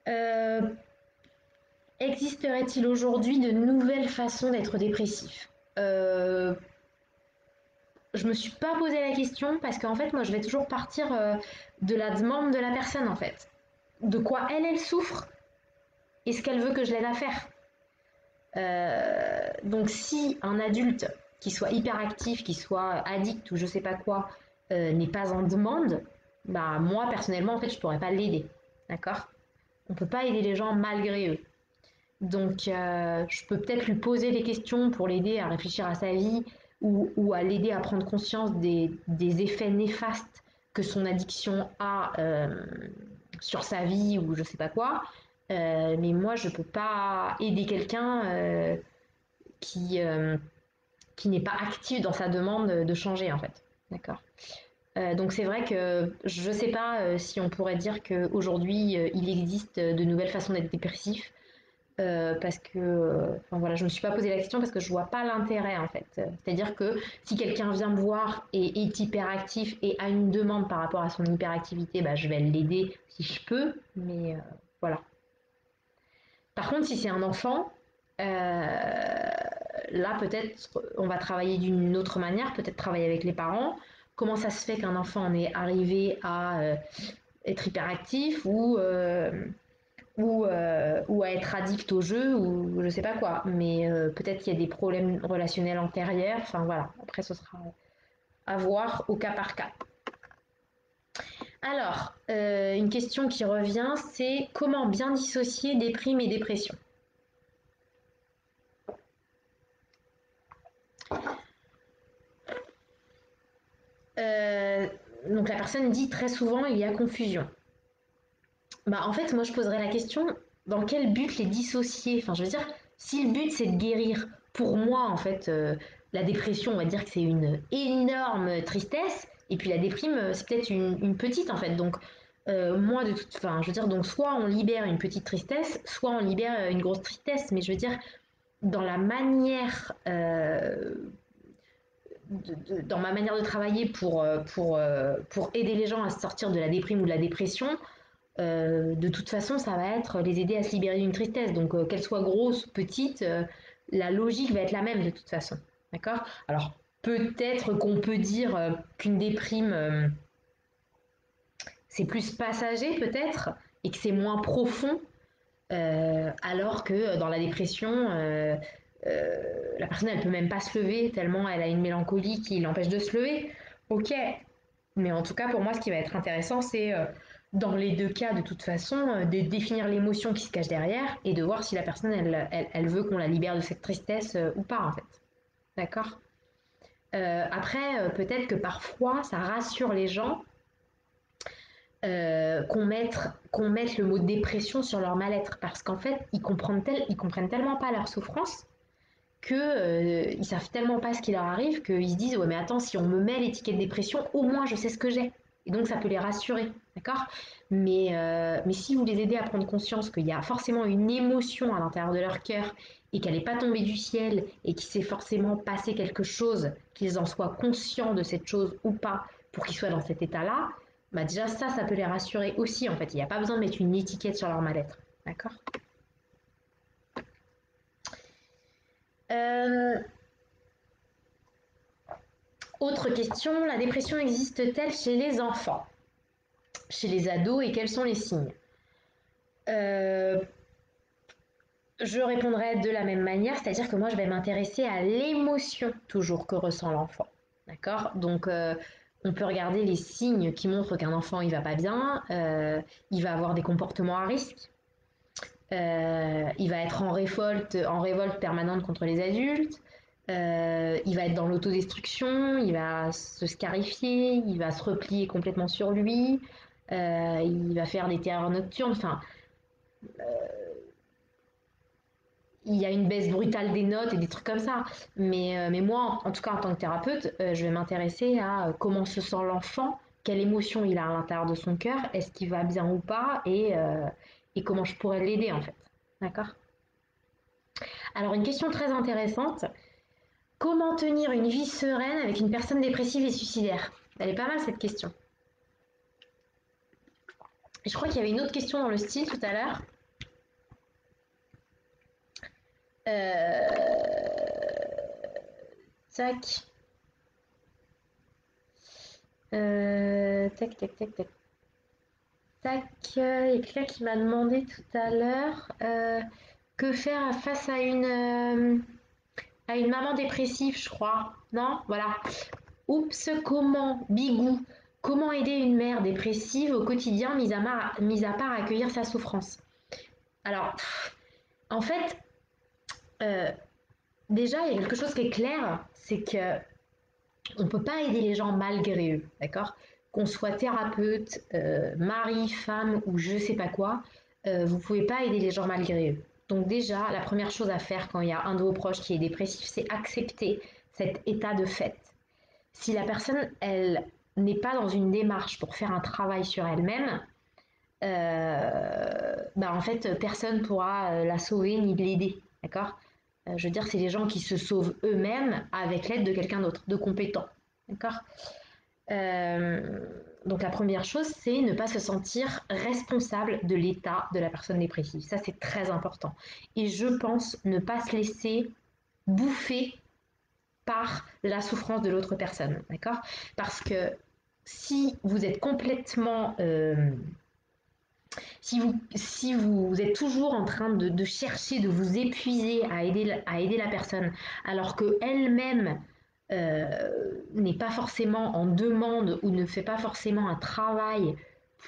Euh, Existerait-il aujourd'hui de nouvelles façons d'être dépressif? Je me suis pas posé la question parce qu'en fait, moi, je vais toujours partir de la demande de la personne, en fait. De quoi elle souffre et ce qu'elle veut que je l'aide à faire. Donc, si un adulte qui soit hyperactif, qui soit addict ou je sais pas quoi, n'est pas en demande, bah moi personnellement, en fait, je pourrais pas l'aider. D'accord? On peut pas aider les gens malgré eux. Donc, je peux peut-être lui poser des questions pour l'aider à réfléchir à sa vie ou à l'aider à prendre conscience des effets néfastes que son addiction a sur sa vie ou je sais pas quoi. Mais moi, je peux pas aider quelqu'un qui, euh, qui n'est pas actif dans sa demande de changer, en fait. D'accord. Donc c'est vrai que je ne sais pas si on pourrait dire qu'aujourd'hui il existe de nouvelles façons d'être dépressif, parce que, enfin voilà, je me suis pas posé la question parce que je vois pas l'intérêt en fait. C'est-à-dire que si quelqu'un vient me voir et est hyperactif et a une demande par rapport à son hyperactivité, bah, je vais l'aider si je peux, mais voilà. Par contre, si c'est un enfant, là peut-être on va travailler d'une autre manière, peut-être travailler avec les parents. Comment ça se fait qu'un enfant en est arrivé à être hyperactif ou à être addict au jeu ou je sais pas quoi. Mais peut-être qu'il y a des problèmes relationnels antérieurs. Enfin voilà, après ce sera à voir au cas par cas. Alors, une question qui revient, c'est comment bien dissocier déprime et dépression. Euh, donc la personne dit très souvent il y a confusion. Bah en fait moi je poserais la question dans quel but les dissocier. Enfin je veux dire si le but c'est de guérir, pour moi en fait la dépression on va dire que c'est une énorme tristesse et puis la déprime c'est peut-être une petite en fait. Donc moi de toute enfin je veux dire donc soit on libère une petite tristesse, soit on libère une grosse tristesse. Mais je veux dire dans la manière dans ma manière de travailler pour aider les gens à sortir de la déprime ou de la dépression, de toute façon, ça va être les aider à se libérer d'une tristesse. Donc, qu'elle soit grosse, petite, la logique va être la même de toute façon. D'accord. Alors, peut-être qu'on peut dire qu'une déprime, c'est plus passager, peut-être, et que c'est moins profond, alors que dans la dépression, la personne, elle peut même pas se lever tellement elle a une mélancolie qui l'empêche de se lever. Ok, mais en tout cas, pour moi, ce qui va être intéressant, c'est dans les deux cas, de toute façon, de définir l'émotion qui se cache derrière et de voir si la personne, elle veut qu'on la libère de cette tristesse ou pas, en fait. D'accord. Après, peut-être que parfois, ça rassure les gens qu'on mette le mot dépression sur leur mal-être parce qu'en fait, ils comprennent tellement pas leur souffrance que ils savent tellement pas ce qui leur arrive qu'ils se disent ouais mais attends si on me met l'étiquette dépression au moins je sais ce que j'ai et donc ça peut les rassurer, d'accord. Mais si vous les aidez à prendre conscience qu'il y a forcément une émotion à l'intérieur de leur cœur et qu'elle n'est pas tombée du ciel et qu'il s'est forcément passé quelque chose, qu'ils en soient conscients de cette chose ou pas pour qu'ils soient dans cet état-là, bah déjà ça peut les rassurer aussi en fait. Il n'y a pas besoin de mettre une étiquette sur leur mal-être, d'accord. euh, Autre question, la dépression existe-t-elle chez les enfants, chez les ados et quels sont les signes? euh, Je répondrai de la même manière, c'est-à-dire que moi je vais m'intéresser à l'émotion toujours que ressent l'enfant. D'accord. Donc on peut regarder les signes qui montrent qu'un enfant il va pas bien, il va avoir des comportements à risque, il va être en révolte permanente contre les adultes, il va être dans l'autodestruction, il va se scarifier, il va se replier complètement sur lui, il va faire des terreurs nocturnes, enfin, il y a une baisse brutale des notes et des trucs comme ça. Mais moi, en tout cas en tant que thérapeute, je vais m'intéresser à comment se sent l'enfant, quelle émotion il a à l'intérieur de son cœur, est-ce qu'il va bien ou pas, et comment je pourrais l'aider en fait. D'accord. Alors une question très intéressante. Comment tenir une vie sereine avec une personne dépressive et suicidaire? Elle est pas mal cette question. Et je crois qu'il y avait une autre question dans le style tout à l'heure. Tac. Tac, tac, tac, tac. Tac. Il y a quelqu'un qui m'a demandé tout à l'heure que faire face à une maman dépressive, je crois. Non? Voilà. Oups, comment, Bigou, comment aider une mère dépressive au quotidien, mis à part accueillir sa souffrance? Alors, en fait, euh, déjà, il y a quelque chose qui est clair, c'est que on peut pas aider les gens malgré eux, d'accord? Qu'on soit thérapeute, mari, femme ou je sais pas quoi, vous ne pouvez pas aider les gens malgré eux. Donc déjà, la première chose à faire quand il y a un de vos proches qui est dépressif, c'est accepter cet état de fait. Si la personne, elle n'est pas dans une démarche pour faire un travail sur elle-même, en fait, personne ne pourra la sauver ni l'aider, d'accord? Je veux dire, c'est les gens qui se sauvent eux-mêmes avec l'aide de quelqu'un d'autre, de compétent, d'accord? Euh, donc la première chose, c'est ne pas se sentir responsable de l'état de la personne dépressive. Ça, c'est très important. Et je pense ne pas se laisser bouffer par la souffrance de l'autre personne, d'accord? Parce que si vous êtes complètement... si vous êtes toujours en train de chercher, de vous épuiser à aider la personne, alors qu'elle-même n'est pas forcément en demande ou ne fait pas forcément un travail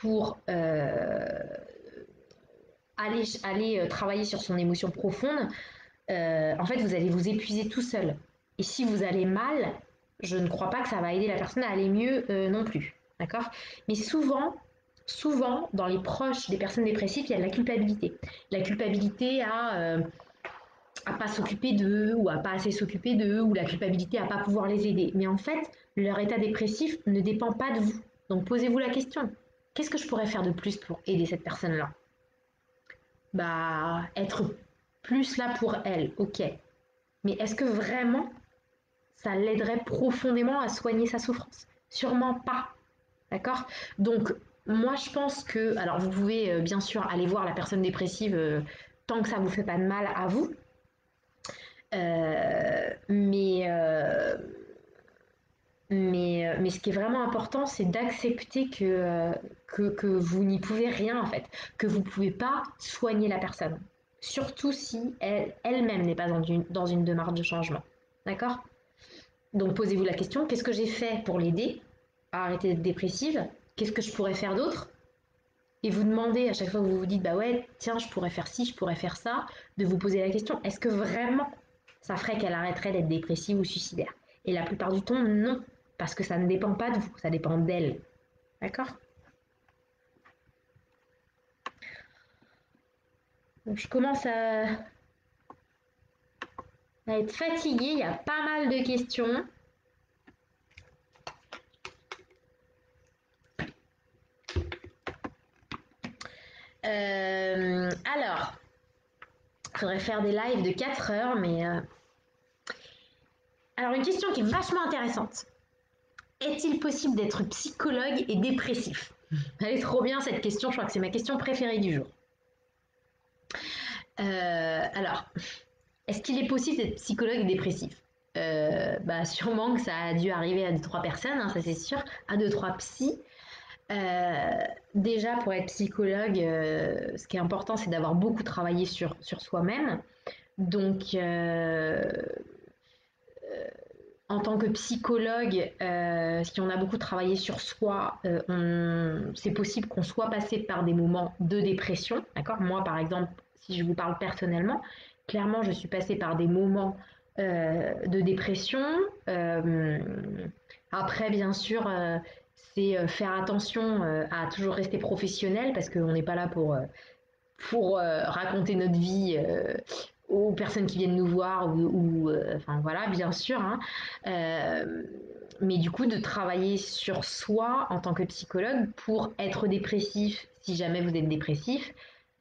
pour aller travailler sur son émotion profonde, en fait, vous allez vous épuiser tout seul. Et si vous allez mal, je ne crois pas que ça va aider la personne à aller mieux non plus. D'accord? Mais souvent, dans les proches des personnes dépressives, il y a de la culpabilité. La culpabilité à pas s'occuper d'eux, ou à pas assez s'occuper d'eux, ou la culpabilité à pas pouvoir les aider. Mais en fait, leur état dépressif ne dépend pas de vous. Donc posez-vous la question. Qu'est-ce que je pourrais faire de plus pour aider cette personne-là? Bah, être plus là pour elle, ok. Mais est-ce que vraiment ça l'aiderait profondément à soigner sa souffrance? Sûrement pas. D'accord? Donc, moi, je pense que. Alors, vous pouvez bien sûr aller voir la personne dépressive tant que ça ne vous fait pas de mal à vous. Euh, mais, euh, mais ce qui est vraiment important, c'est d'accepter que vous n'y pouvez rien, en fait. Que vous ne pouvez pas soigner la personne. Surtout si elle-même n'est pas dans une démarche de changement. D'accord? Donc posez-vous la question, qu'est-ce que j'ai fait pour l'aider à arrêter d'être dépressive? Qu'est-ce que je pourrais faire d'autre? Et vous demandez à chaque fois que vous vous dites, bah ouais, tiens, je pourrais faire ci, je pourrais faire ça, de vous poser la question, est-ce que vraiment ça ferait qu'elle arrêterait d'être dépressive ou suicidaire? Et la plupart du temps, non, parce que ça ne dépend pas de vous, ça dépend d'elle. D'accord? Donc je commence à être fatiguée, il y a pas mal de questions. Alors, il faudrait faire des lives de 4 heures, mais... Alors, une question qui est vachement intéressante. Est-il possible d'être psychologue et dépressif? Elle est trop bien cette question, je crois que c'est ma question préférée du jour. Alors, est-ce qu'il est possible d'être psychologue et dépressif? Sûrement que ça a dû arriver à 2-3 personnes, hein, ça c'est sûr, à 2-3 psys. Déjà, pour être psychologue, ce qui est important, c'est d'avoir beaucoup travaillé sur soi-même. Donc, en tant que psychologue, si on a beaucoup travaillé sur soi, c'est possible qu'on soit passé par des moments de dépression. D'accord? Moi, par exemple, si je vous parle personnellement, clairement, je suis passée par des moments de dépression. Euh, Après, bien sûr, c'est faire attention à toujours rester professionnel parce qu'on n'est pas là pour raconter notre vie aux personnes qui viennent nous voir enfin voilà, bien sûr, hein. Euh, mais du coup, de travailler sur soi en tant que psychologue pour être dépressif, si jamais vous êtes dépressif.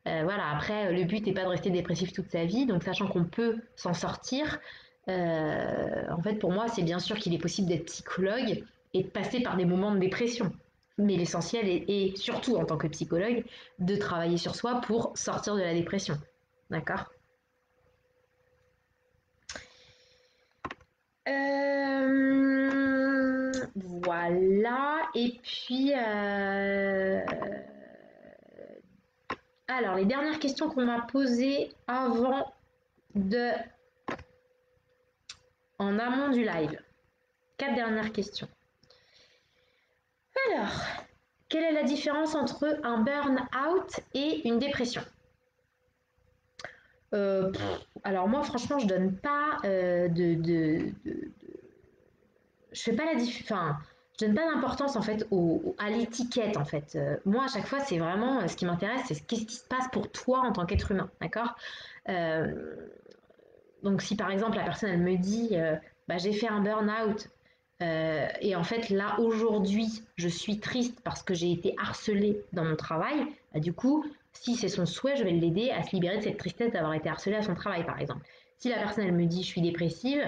Voilà, après, le but n'est pas de rester dépressif toute sa vie, donc sachant qu'on peut s'en sortir, en fait, pour moi, c'est bien sûr qu'il est possible d'être psychologue et de passer par des moments de dépression. Mais l'essentiel est, surtout en tant que psychologue, de travailler sur soi pour sortir de la dépression. D'accord? Voilà. Et puis, alors, les dernières questions qu'on m'a posées avant de... en amont du live. 4 dernières questions. Alors, quelle est la différence entre un burn-out et une dépression? Alors moi, franchement, je donne pas je fais pas la différence. Enfin, je donne pas d'importance en fait à l'étiquette en fait. Moi à chaque fois c'est vraiment ce qui m'intéresse, c'est qu'est-ce qui se passe pour toi en tant qu'être humain, d'accord? Euh, donc si par exemple la personne elle me dit bah, j'ai fait un burn-out et en fait là aujourd'hui je suis triste parce que j'ai été harcelée dans mon travail, bah, du coup si c'est son souhait je vais l'aider à se libérer de cette tristesse d'avoir été harcelée à son travail par exemple. Si la personne elle me dit je suis dépressive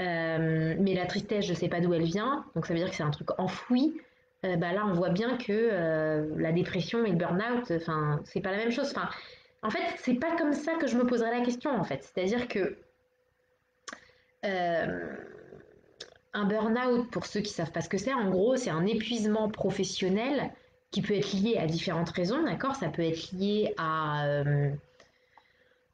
mais la tristesse je sais pas d'où elle vient, donc ça veut dire que c'est un truc enfoui, bah là on voit bien que la dépression et le burn-out, enfin c'est pas la même chose. Enfin, en fait c'est pas comme ça que je me poserais la question en fait, c'est-à-dire que euh, un burn-out, pour ceux qui savent pas ce que c'est, en gros, c'est un épuisement professionnel qui peut être lié à différentes raisons, d'accord? Ça peut être lié à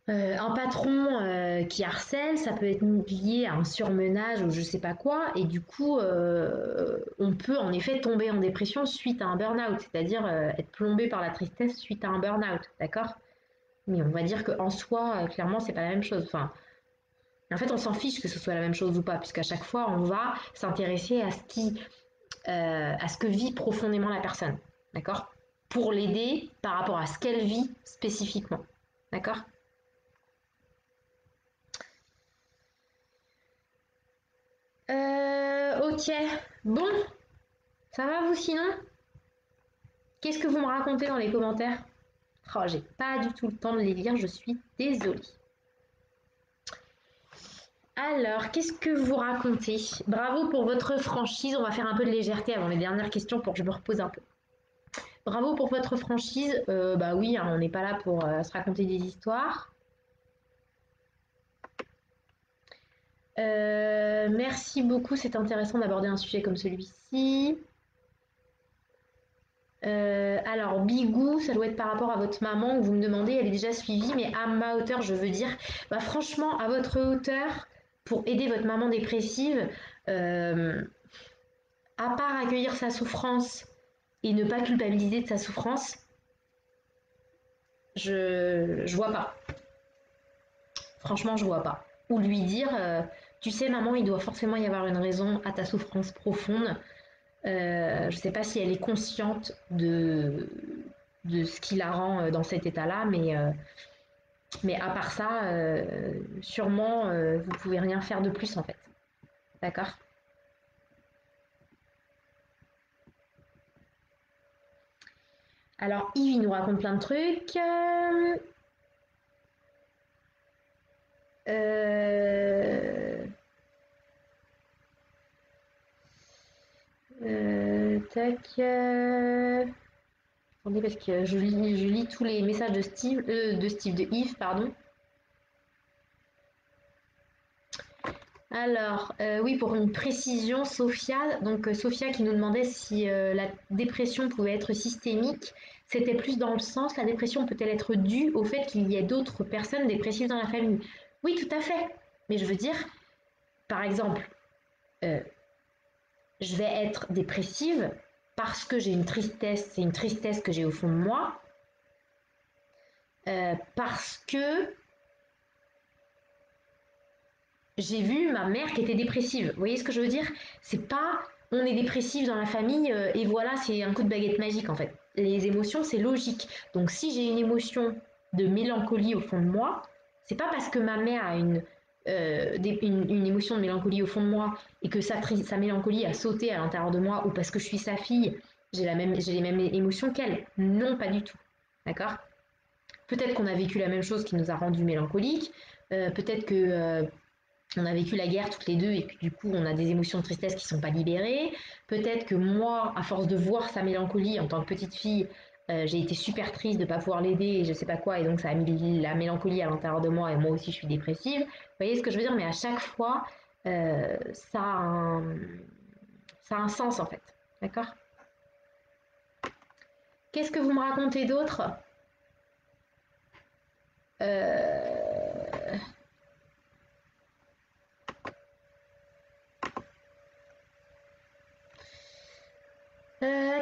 un patron qui harcèle, ça peut être lié à un surmenage ou je sais pas quoi, et du coup, on peut en effet tomber en dépression suite à un burn-out, c'est-à-dire être plombé par la tristesse suite à un burn-out, d'accord? Mais on va dire qu'en soi, clairement, c'est pas la même chose. Enfin, en fait, on s'en fiche que ce soit la même chose ou pas, puisqu'à chaque fois, on va s'intéresser à ce que vit profondément la personne, d'accord? Pour l'aider par rapport à ce qu'elle vit spécifiquement, d'accord? Ok, bon, ça va vous sinon? Qu'est-ce que vous me racontez dans les commentaires? Oh, j'ai pas du tout le temps de les lire, je suis désolée. Alors, qu'est-ce que vous racontez? Bravo pour votre franchise, on va faire un peu de légèreté avant les dernières questions pour que je me repose un peu. Bravo pour votre franchise. Bah oui, hein, on n'est pas là pour se raconter des histoires. Merci beaucoup, c'est intéressant d'aborder un sujet comme celui-ci. Alors, Bigou, ça doit être par rapport à votre maman où vous me demandez, elle est déjà suivie, mais à ma hauteur, je veux dire, bah franchement, à votre hauteur, pour aider votre maman dépressive, euh, à part accueillir sa souffrance et ne pas culpabiliser de sa souffrance, je vois pas. Franchement, je vois pas. Ou lui dire, tu sais, maman, il doit forcément y avoir une raison à ta souffrance profonde. Je sais pas si elle est consciente de ce qui la rend dans cet état-là, mais à part ça, sûrement, vous pouvez rien faire de plus en fait. D'accord? Alors, Yves, il nous raconte plein de trucs. Euh, tac. Attendez, parce que je lis tous les messages de Yves, pardon. Alors, oui, pour une précision, Sophia, donc Sophia qui nous demandait si la dépression pouvait être systémique, c'était plus dans le sens, la dépression peut-elle être due au fait qu'il y ait d'autres personnes dépressives dans la famille? Oui, tout à fait. Mais je veux dire, par exemple, euh, je vais être dépressive parce que j'ai une tristesse, c'est une tristesse que j'ai au fond de moi, parce que j'ai vu ma mère qui était dépressive. Vous voyez ce que je veux dire? C'est pas on est dépressif dans la famille et voilà, c'est un coup de baguette magique en fait. Les émotions, c'est logique. Donc si j'ai une émotion de mélancolie au fond de moi, c'est pas parce que ma mère a une émotion de mélancolie au fond de moi et que sa mélancolie a sauté à l'intérieur de moi ou parce que je suis sa fille, j'ai les mêmes émotions qu'elle. Non, pas du tout. D'accord? Peut-être qu'on a vécu la même chose qui nous a rendu mélancoliques. Peut-être que on a vécu la guerre toutes les deux et que du coup on a des émotions de tristesse qui sont pas libérées. Peut-être que moi, à force de voir sa mélancolie en tant que petite fille, j'ai été super triste de pas pouvoir l'aider et je sais pas quoi et donc ça a mis la mélancolie à l'intérieur de moi et moi aussi je suis dépressive. Vous voyez ce que je veux dire? Mais à chaque fois, ça a un sens en fait. D'accord? Qu'est-ce que vous me racontez d'autre? euh...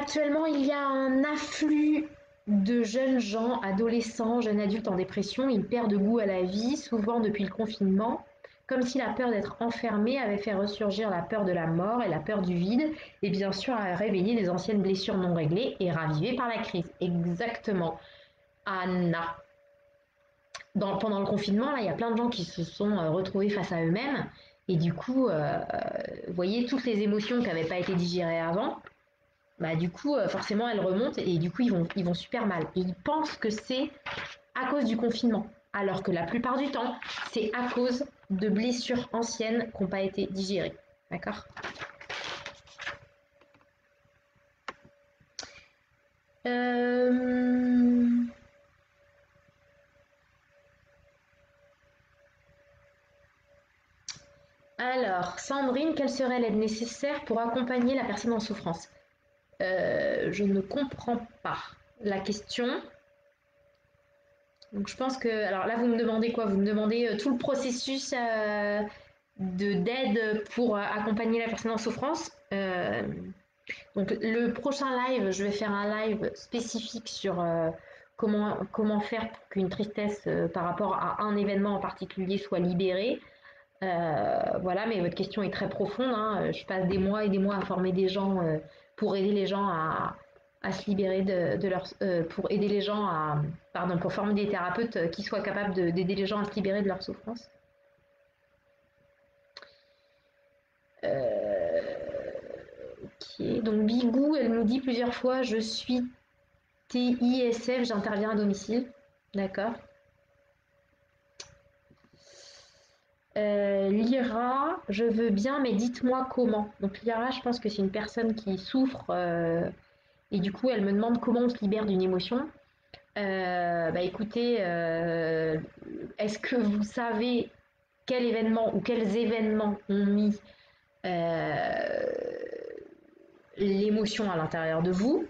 Actuellement, il y a un afflux de jeunes gens, adolescents, jeunes adultes en dépression. Ils perdent goût à la vie, souvent depuis le confinement. comme si la peur d'être enfermé avait fait ressurgir la peur de la mort et la peur du vide, et bien sûr a réveillé des anciennes blessures non réglées et ravivées par la crise. Exactement, Anna. Pendant le confinement, là, il y a plein de gens qui se sont retrouvés face à eux-mêmes, et du coup, vous voyez, toutes les émotions qui n'avaient pas été digérées avant, bah, du coup, forcément, elles remontent, et du coup, ils vont super mal. Et ils pensent que c'est à cause du confinement, alors que la plupart du temps, c'est à cause de blessures anciennes qui n'ont pas été digérées. D'accord? Alors, Sandrine, quelle serait l'aide nécessaire pour accompagner la personne en souffrance? Je ne comprends pas la question. Donc je pense que, alors là vous me demandez quoi? Vous me demandez tout le processus d'aide pour accompagner la personne en souffrance. Donc le prochain live, je vais faire un live spécifique sur comment faire pour qu'une tristesse par rapport à un événement en particulier soit libérée. Voilà, mais votre question est très profonde, hein. Je passe des mois et des mois à former des gens pour aider les gens à se libérer de leur, pour aider les gens à, pardon, pour former des thérapeutes qui soient capables d'aider les gens à se libérer de leur souffrance. Ok, donc Bigou, elle nous dit plusieurs fois, je suis TISF, j'interviens à domicile. D'accord. Lyra, je veux bien, mais dites-moi comment. Donc Lyra, je pense que c'est une personne qui souffre et du coup, elle me demande comment on se libère d'une émotion. Bah écoutez, est-ce que vous savez quel événement ou quels événements ont mis euh, l'émotion à l'intérieur de vous?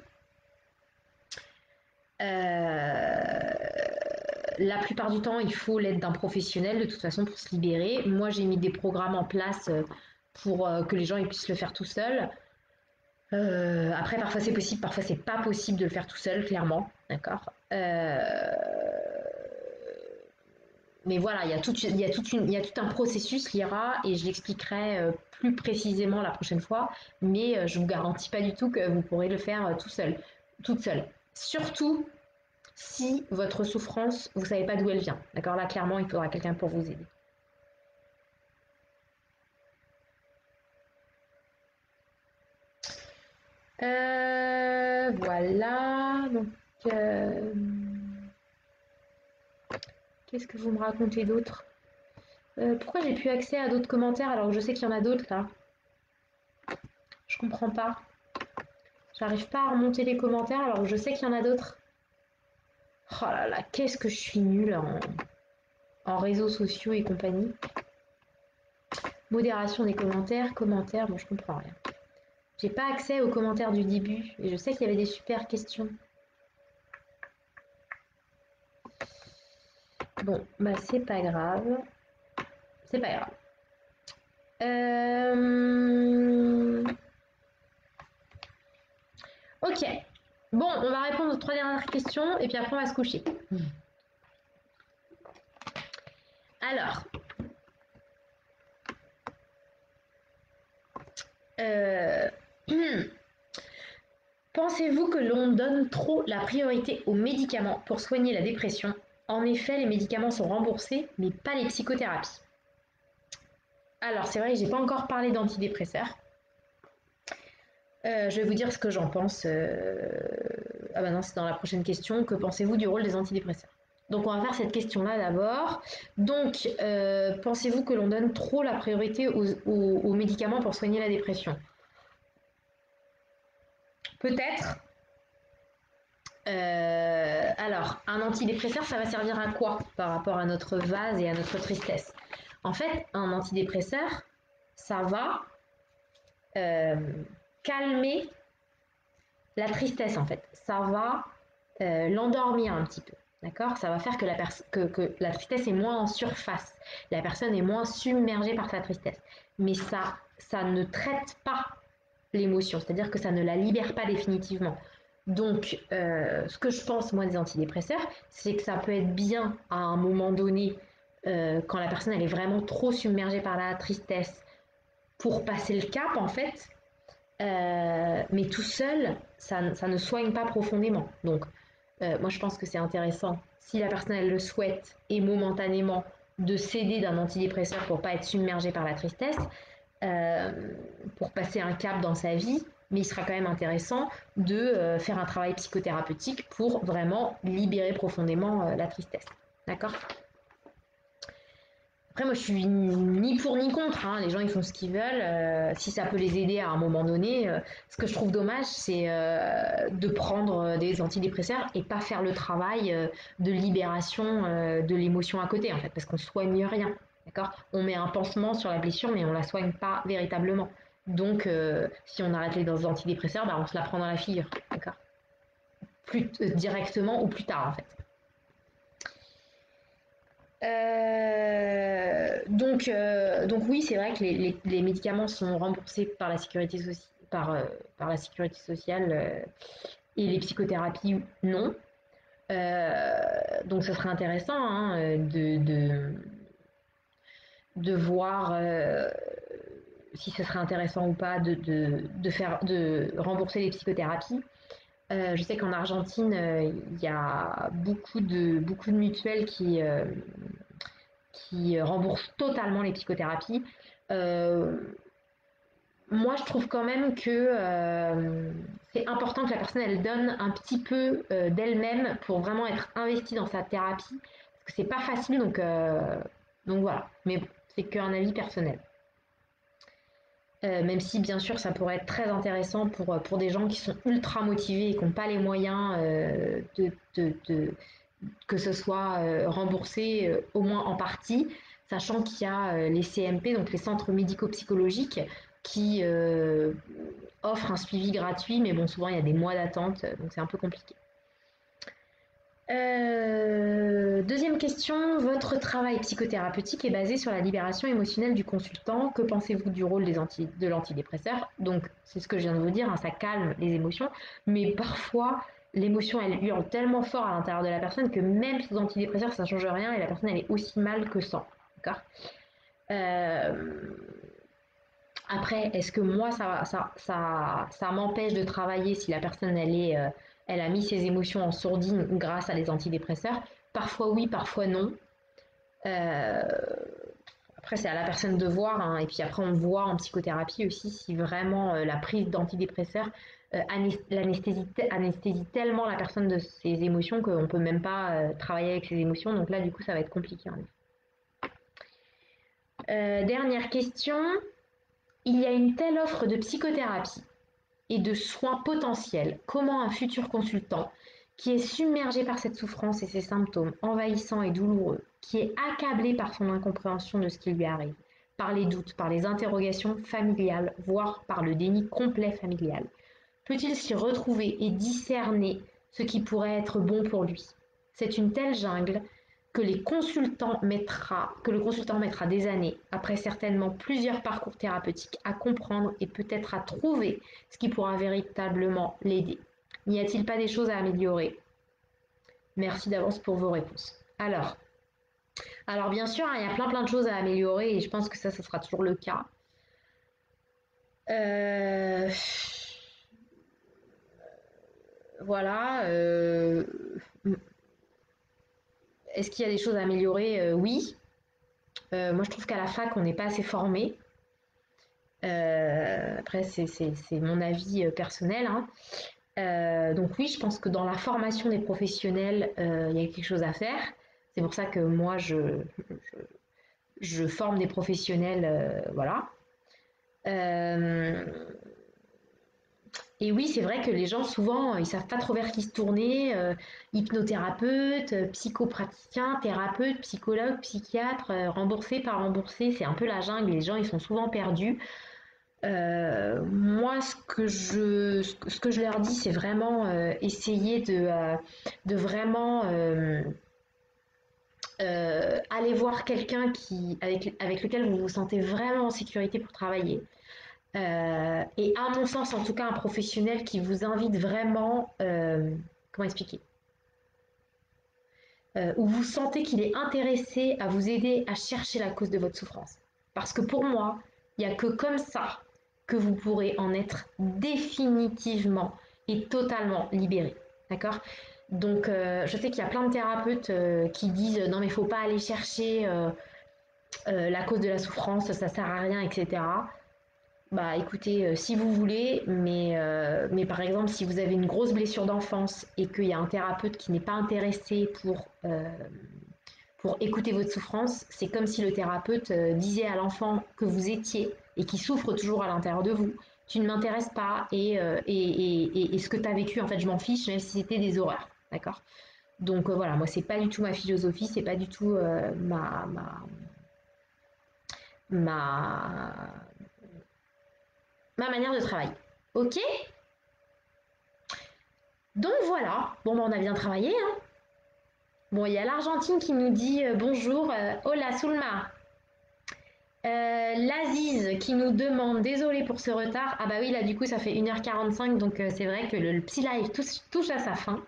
La plupart du temps, il faut l'aide d'un professionnel de toute façon pour se libérer. Moi, j'ai mis des programmes en place pour que les gens ils puissent le faire tout seuls. Après, parfois c'est possible, parfois c'est pas possible de le faire tout seul, clairement, d'accord. Mais voilà, il y a tout un processus, Lyra, et je l'expliquerai plus précisément la prochaine fois. Mais je vous garantis pas du tout que vous pourrez le faire tout seul, toute seule. Surtout si votre souffrance, vous savez pas d'où elle vient, d'accord. Là, clairement, il faudra quelqu'un pour vous aider. Voilà. Donc, qu'est-ce que vous me racontez d'autre? Pourquoi j'ai plus accès à d'autres commentaires alors que je sais qu'il y en a d'autres là? Je comprends pas. J'arrive pas à remonter les commentaires alors que je sais qu'il y en a d'autres. Oh là là, qu'est-ce que je suis nulle en réseaux sociaux et compagnie. Modération des commentaires, bon je comprends rien. J'ai pas accès aux commentaires du début et je sais qu'il y avait des super questions. Bon, bah c'est pas grave. C'est pas grave. Ok. Bon, on va répondre aux 3 dernières questions et puis après on va se coucher. Alors. Pensez-vous que l'on donne trop la priorité aux médicaments pour soigner la dépression? En effet, les médicaments sont remboursés, mais pas les psychothérapies. Alors, c'est vrai que j'ai pas encore parlé d'antidépresseurs. Je vais vous dire ce que j'en pense. Ah bah non, c'est dans la prochaine question. Que pensez-vous du rôle des antidépresseurs? Donc, on va faire cette question-là d'abord. Donc, pensez-vous que l'on donne trop la priorité aux médicaments pour soigner la dépression? Peut-être. Alors, un antidépresseur, ça va servir à quoi par rapport à notre vase et à notre tristesse? En fait, un antidépresseur, ça va calmer la tristesse, en fait. Ça va l'endormir un petit peu. D'accord? Ça va faire que que la tristesse est moins en surface. La personne est moins submergée par sa tristesse. Mais ça ne traite pas l'émotion, c'est-à-dire que ça ne la libère pas définitivement. Donc, ce que je pense, moi, des antidépresseurs, c'est que ça peut être bien à un moment donné quand la personne elle est vraiment trop submergée par la tristesse pour passer le cap en fait. Mais tout seul, ça ne soigne pas profondément. Donc, moi, je pense que c'est intéressant, si la personne elle le souhaite et momentanément, de céder d'un antidépresseur pour pas être submergée par la tristesse, euh, pour passer un cap dans sa vie. Mais il sera quand même intéressant de faire un travail psychothérapeutique pour vraiment libérer profondément la tristesse. D'accord? Après, moi, je suis ni pour ni contre, hein. Les gens, ils font ce qu'ils veulent. Si ça peut les aider à un moment donné. Ce que je trouve dommage, c'est de prendre des antidépresseurs et pas faire le travail de libération de l'émotion à côté, en fait, parce qu'on soigne rien. D'accord? On met un pansement sur la blessure, mais on la soigne pas véritablement. Donc, si on arrête les antidépresseurs, bah, on se la prend dans la figure. D'accord? Plus directement ou plus tard, en fait. Donc oui, c'est vrai que les médicaments sont remboursés par la sécurité, par la sécurité sociale et les psychothérapies, non. Donc ce serait intéressant hein, de voir si ce serait intéressant ou pas de rembourser les psychothérapies. Je sais qu'en Argentine, il y a beaucoup de mutuelles qui rembourse totalement les psychothérapies. Euh, Moi, je trouve quand même que c'est important que la personne elle donne un petit peu d'elle-même pour vraiment être investie dans sa thérapie, parce que c'est pas facile, donc voilà. Mais bon, c'est qu'un avis personnel. Même si bien sûr ça pourrait être très intéressant pour des gens qui sont ultra motivés et qui n'ont pas les moyens que ce soit remboursé au moins en partie, sachant qu'il y a les CMP, donc les centres médico-psychologiques, qui offrent un suivi gratuit, mais bon, souvent il y a des mois d'attente, donc c'est un peu compliqué. Deuxième question, votre travail psychothérapeutique est basé sur la libération émotionnelle du consultant. Que pensez-vous du rôle de l'antidépresseur? Donc, c'est ce que je viens de vous dire, hein, ça calme les émotions, mais parfois, l'émotion, elle hurle tellement fort à l'intérieur de la personne que même sous antidépresseur, ça ne change rien et la personne, elle est aussi mal que sans. D'accord? Euh, Après, est-ce que moi, ça m'empêche de travailler si la personne, elle a mis ses émotions en sourdine grâce à des antidépresseurs? Parfois oui, parfois non. Euh, Après, c'est à la personne de voir, hein. Et puis après, on voit en psychothérapie aussi si vraiment la prise d'antidépresseurs anesthésie tellement la personne de ses émotions qu'on ne peut même pas travailler avec ses émotions. Donc là, du coup, ça va être compliqué, en effet. Dernière question. Il y a une telle offre de psychothérapie et de soins potentiels. Comment un futur consultant qui est submergé par cette souffrance et ses symptômes envahissants et douloureux, qui est accablé par son incompréhension de ce qui lui arrive, par les doutes, par les interrogations familiales, voire par le déni complet familial, peut-il s'y retrouver et discerner ce qui pourrait être bon pour lui? C'est une telle jungle que le consultant mettra des années, après certainement plusieurs parcours thérapeutiques, à comprendre et peut-être à trouver ce qui pourra véritablement l'aider. N'y a-t-il pas des choses à améliorer? Merci d'avance pour vos réponses. Alors bien sûr, hein, il y a plein de choses à améliorer et je pense que ça sera toujours le cas. Euh, voilà. Est-ce qu'il y a des choses à améliorer? Oui. Moi, je trouve qu'à la fac, on n'est pas assez formé. Après, c'est mon avis personnel, hein. Donc oui, je pense que dans la formation des professionnels, il y a quelque chose à faire. C'est pour ça que moi, je forme des professionnels, voilà. Euh, et oui, c'est vrai que les gens, souvent, ils savent pas trop vers qui se tourner. Hypnothérapeute, psychopraticien, thérapeute, psychologue, psychiatre, remboursé, pas remboursé, c'est un peu la jungle. Les gens, ils sont souvent perdus. Moi, ce que je leur dis, c'est vraiment essayer de vraiment aller voir quelqu'un avec lequel vous vous sentez vraiment en sécurité pour travailler. Et à mon sens, en tout cas, un professionnel qui vous invite vraiment, comment expliquer? où vous sentez qu'il est intéressé à vous aider à chercher la cause de votre souffrance. Parce que pour moi, il n'y a que comme ça que vous pourrez en être définitivement et totalement libéré. D'accord? Donc, je sais qu'il y a plein de thérapeutes qui disent non, mais il ne faut pas aller chercher la cause de la souffrance, ça sert à rien, etc. Bah écoutez, si vous voulez, mais par exemple, si vous avez une grosse blessure d'enfance et qu'il y a un thérapeute qui n'est pas intéressé pour écouter votre souffrance, c'est comme si le thérapeute disait à l'enfant que vous étiez et qui souffre toujours à l'intérieur de vous, tu ne m'intéresses pas et ce que tu as vécu, en fait, je m'en fiche, même si c'était des horreurs. D'accord? Donc voilà, moi, c'est pas du tout ma philosophie, c'est pas du tout ma, ma manière de travailler. Ok? Donc voilà, bon, bah, on a bien travaillé, hein. Bon, il y a l'Argentine qui nous dit bonjour, hola Sulma. L'Aziz qui nous demande désolé pour ce retard. Ah bah oui, là du coup ça fait 1h45, donc c'est vrai que le psy live touche à sa fin.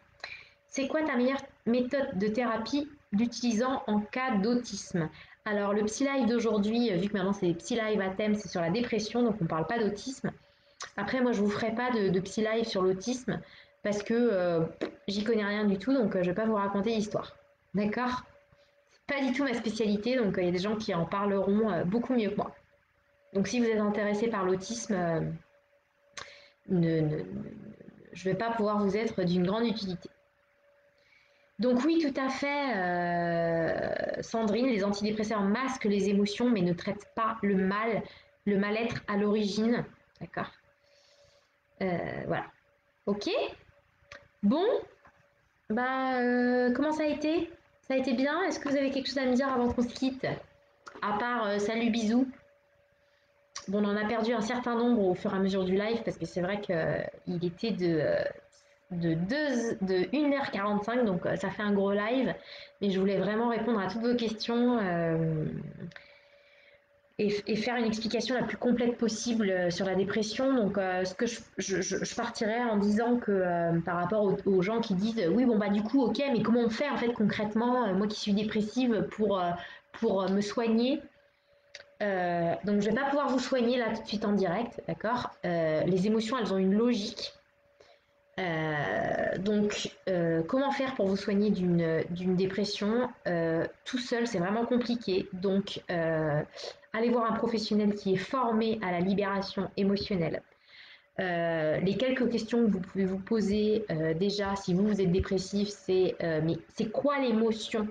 C'est quoi ta meilleure méthode de thérapie d'utilisant en cas d'autisme? Alors le psy live d'aujourd'hui, vu que maintenant c'est psy live à thème, c'est sur la dépression, donc on parle pas d'autisme. Après moi je vous ferai pas de psy live sur l'autisme parce que j'y connais rien du tout, donc je vais pas vous raconter l'histoire. D'accord? Pas du tout ma spécialité, donc il y a des gens qui en parleront beaucoup mieux que moi. Donc si vous êtes intéressé par l'autisme, je ne vais pas pouvoir vous être d'une grande utilité. Donc oui, tout à fait, Sandrine, les antidépresseurs masquent les émotions mais ne traitent pas le mal-être à l'origine. D'accord. Voilà. Ok. Bon, bah comment ça a été? Ça a été bien? Est-ce que vous avez quelque chose à me dire avant qu'on se quitte? À part salut, bisous. Bon, on en a perdu un certain nombre au fur et à mesure du live parce que c'est vrai qu'il était de 1h45, donc ça fait un gros live. Mais je voulais vraiment répondre à toutes vos questions et faire une explication la plus complète possible sur la dépression. Donc, ce que je partirais en disant que par rapport aux gens qui disent oui, bon, bah du coup, ok, mais comment on fait en fait concrètement, moi qui suis dépressive, pour me soigner? Donc je vais pas pouvoir vous soigner là tout de suite en direct, d'accord? Les émotions, elles ont une logique. Comment faire pour vous soigner d'une dépression? Tout seul, c'est vraiment compliqué. Donc, allez voir un professionnel qui est formé à la libération émotionnelle. Les quelques questions que vous pouvez vous poser déjà, si vous êtes dépressif, c'est mais c'est quoi l'émotion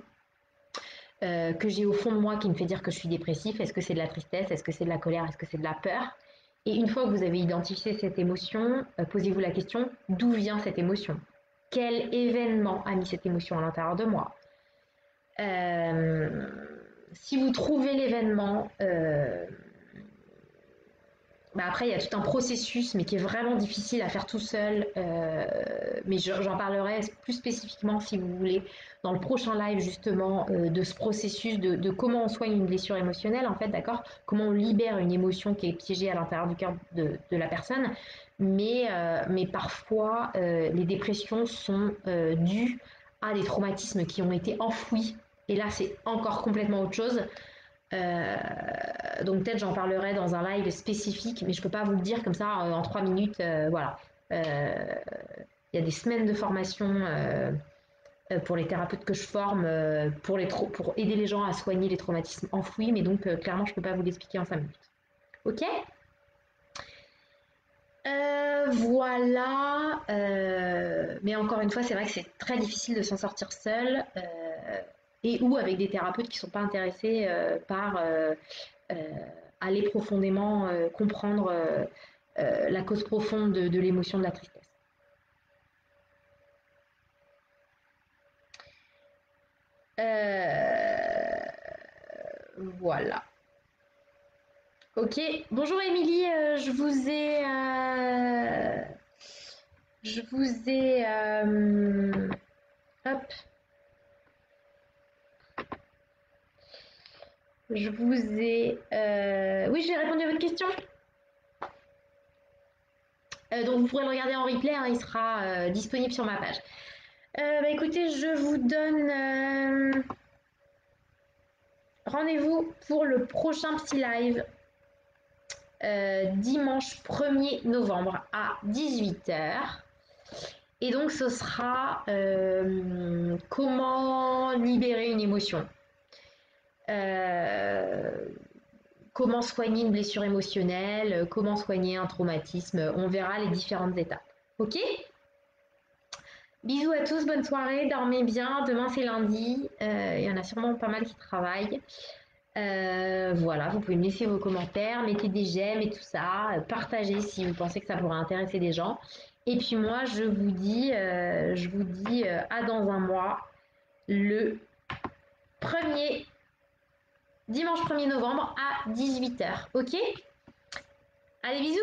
que j'ai au fond de moi qui me fait dire que je suis dépressif? Est-ce que c'est de la tristesse? Est-ce que c'est de la colère? Est-ce que c'est de la peur? Et une fois que vous avez identifié cette émotion, posez-vous la question, d'où vient cette émotion? Quel événement a mis cette émotion à l'intérieur de moi? euh, Si vous trouvez l'événement, bah après, il y a tout un processus, mais qui est vraiment difficile à faire tout seul. Mais j'en parlerai plus spécifiquement, si vous voulez, dans le prochain live, justement, de ce processus, de comment on soigne une blessure émotionnelle, en fait, d'accord? Comment on libère une émotion qui est piégée à l'intérieur du cœur de la personne. Mais parfois, les dépressions sont dues à des traumatismes qui ont été enfouis. Et là, c'est encore complètement autre chose. Donc peut-être j'en parlerai dans un live spécifique, mais je peux pas vous le dire comme ça en 3 minutes. Voilà. Il y a des semaines de formation pour les thérapeutes que je forme pour aider les gens à soigner les traumatismes enfouis, mais donc clairement je peux pas vous l'expliquer en 5 minutes. Ok? Voilà. Mais encore une fois, c'est vrai que c'est très difficile de s'en sortir seul. Et ou avec des thérapeutes qui ne sont pas intéressés par euh, aller profondément comprendre la cause profonde de l'émotion de la tristesse. Euh, voilà. Ok. Bonjour Émilie, je vous ai, hop, je vous ai, oui, j'ai répondu à votre question. Donc vous pourrez le regarder en replay, hein, il sera disponible sur ma page. Bah, écoutez, je vous donne rendez-vous pour le prochain petit live dimanche 1er novembre à 18 h. Et donc ce sera comment libérer une émotion. Comment soigner une blessure émotionnelle, comment soigner un traumatisme. On verra les différentes étapes. Ok? Bisous à tous, bonne soirée, dormez bien. Demain c'est lundi, il y en a sûrement pas mal qui travaillent. Voilà, vous pouvez me laisser vos commentaires, mettez des j'aime et tout ça, partagez si vous pensez que ça pourrait intéresser des gens. Et puis moi, je vous dis à dans un mois, le premier dimanche 1er novembre à 18 h. Ok? Allez, bisous!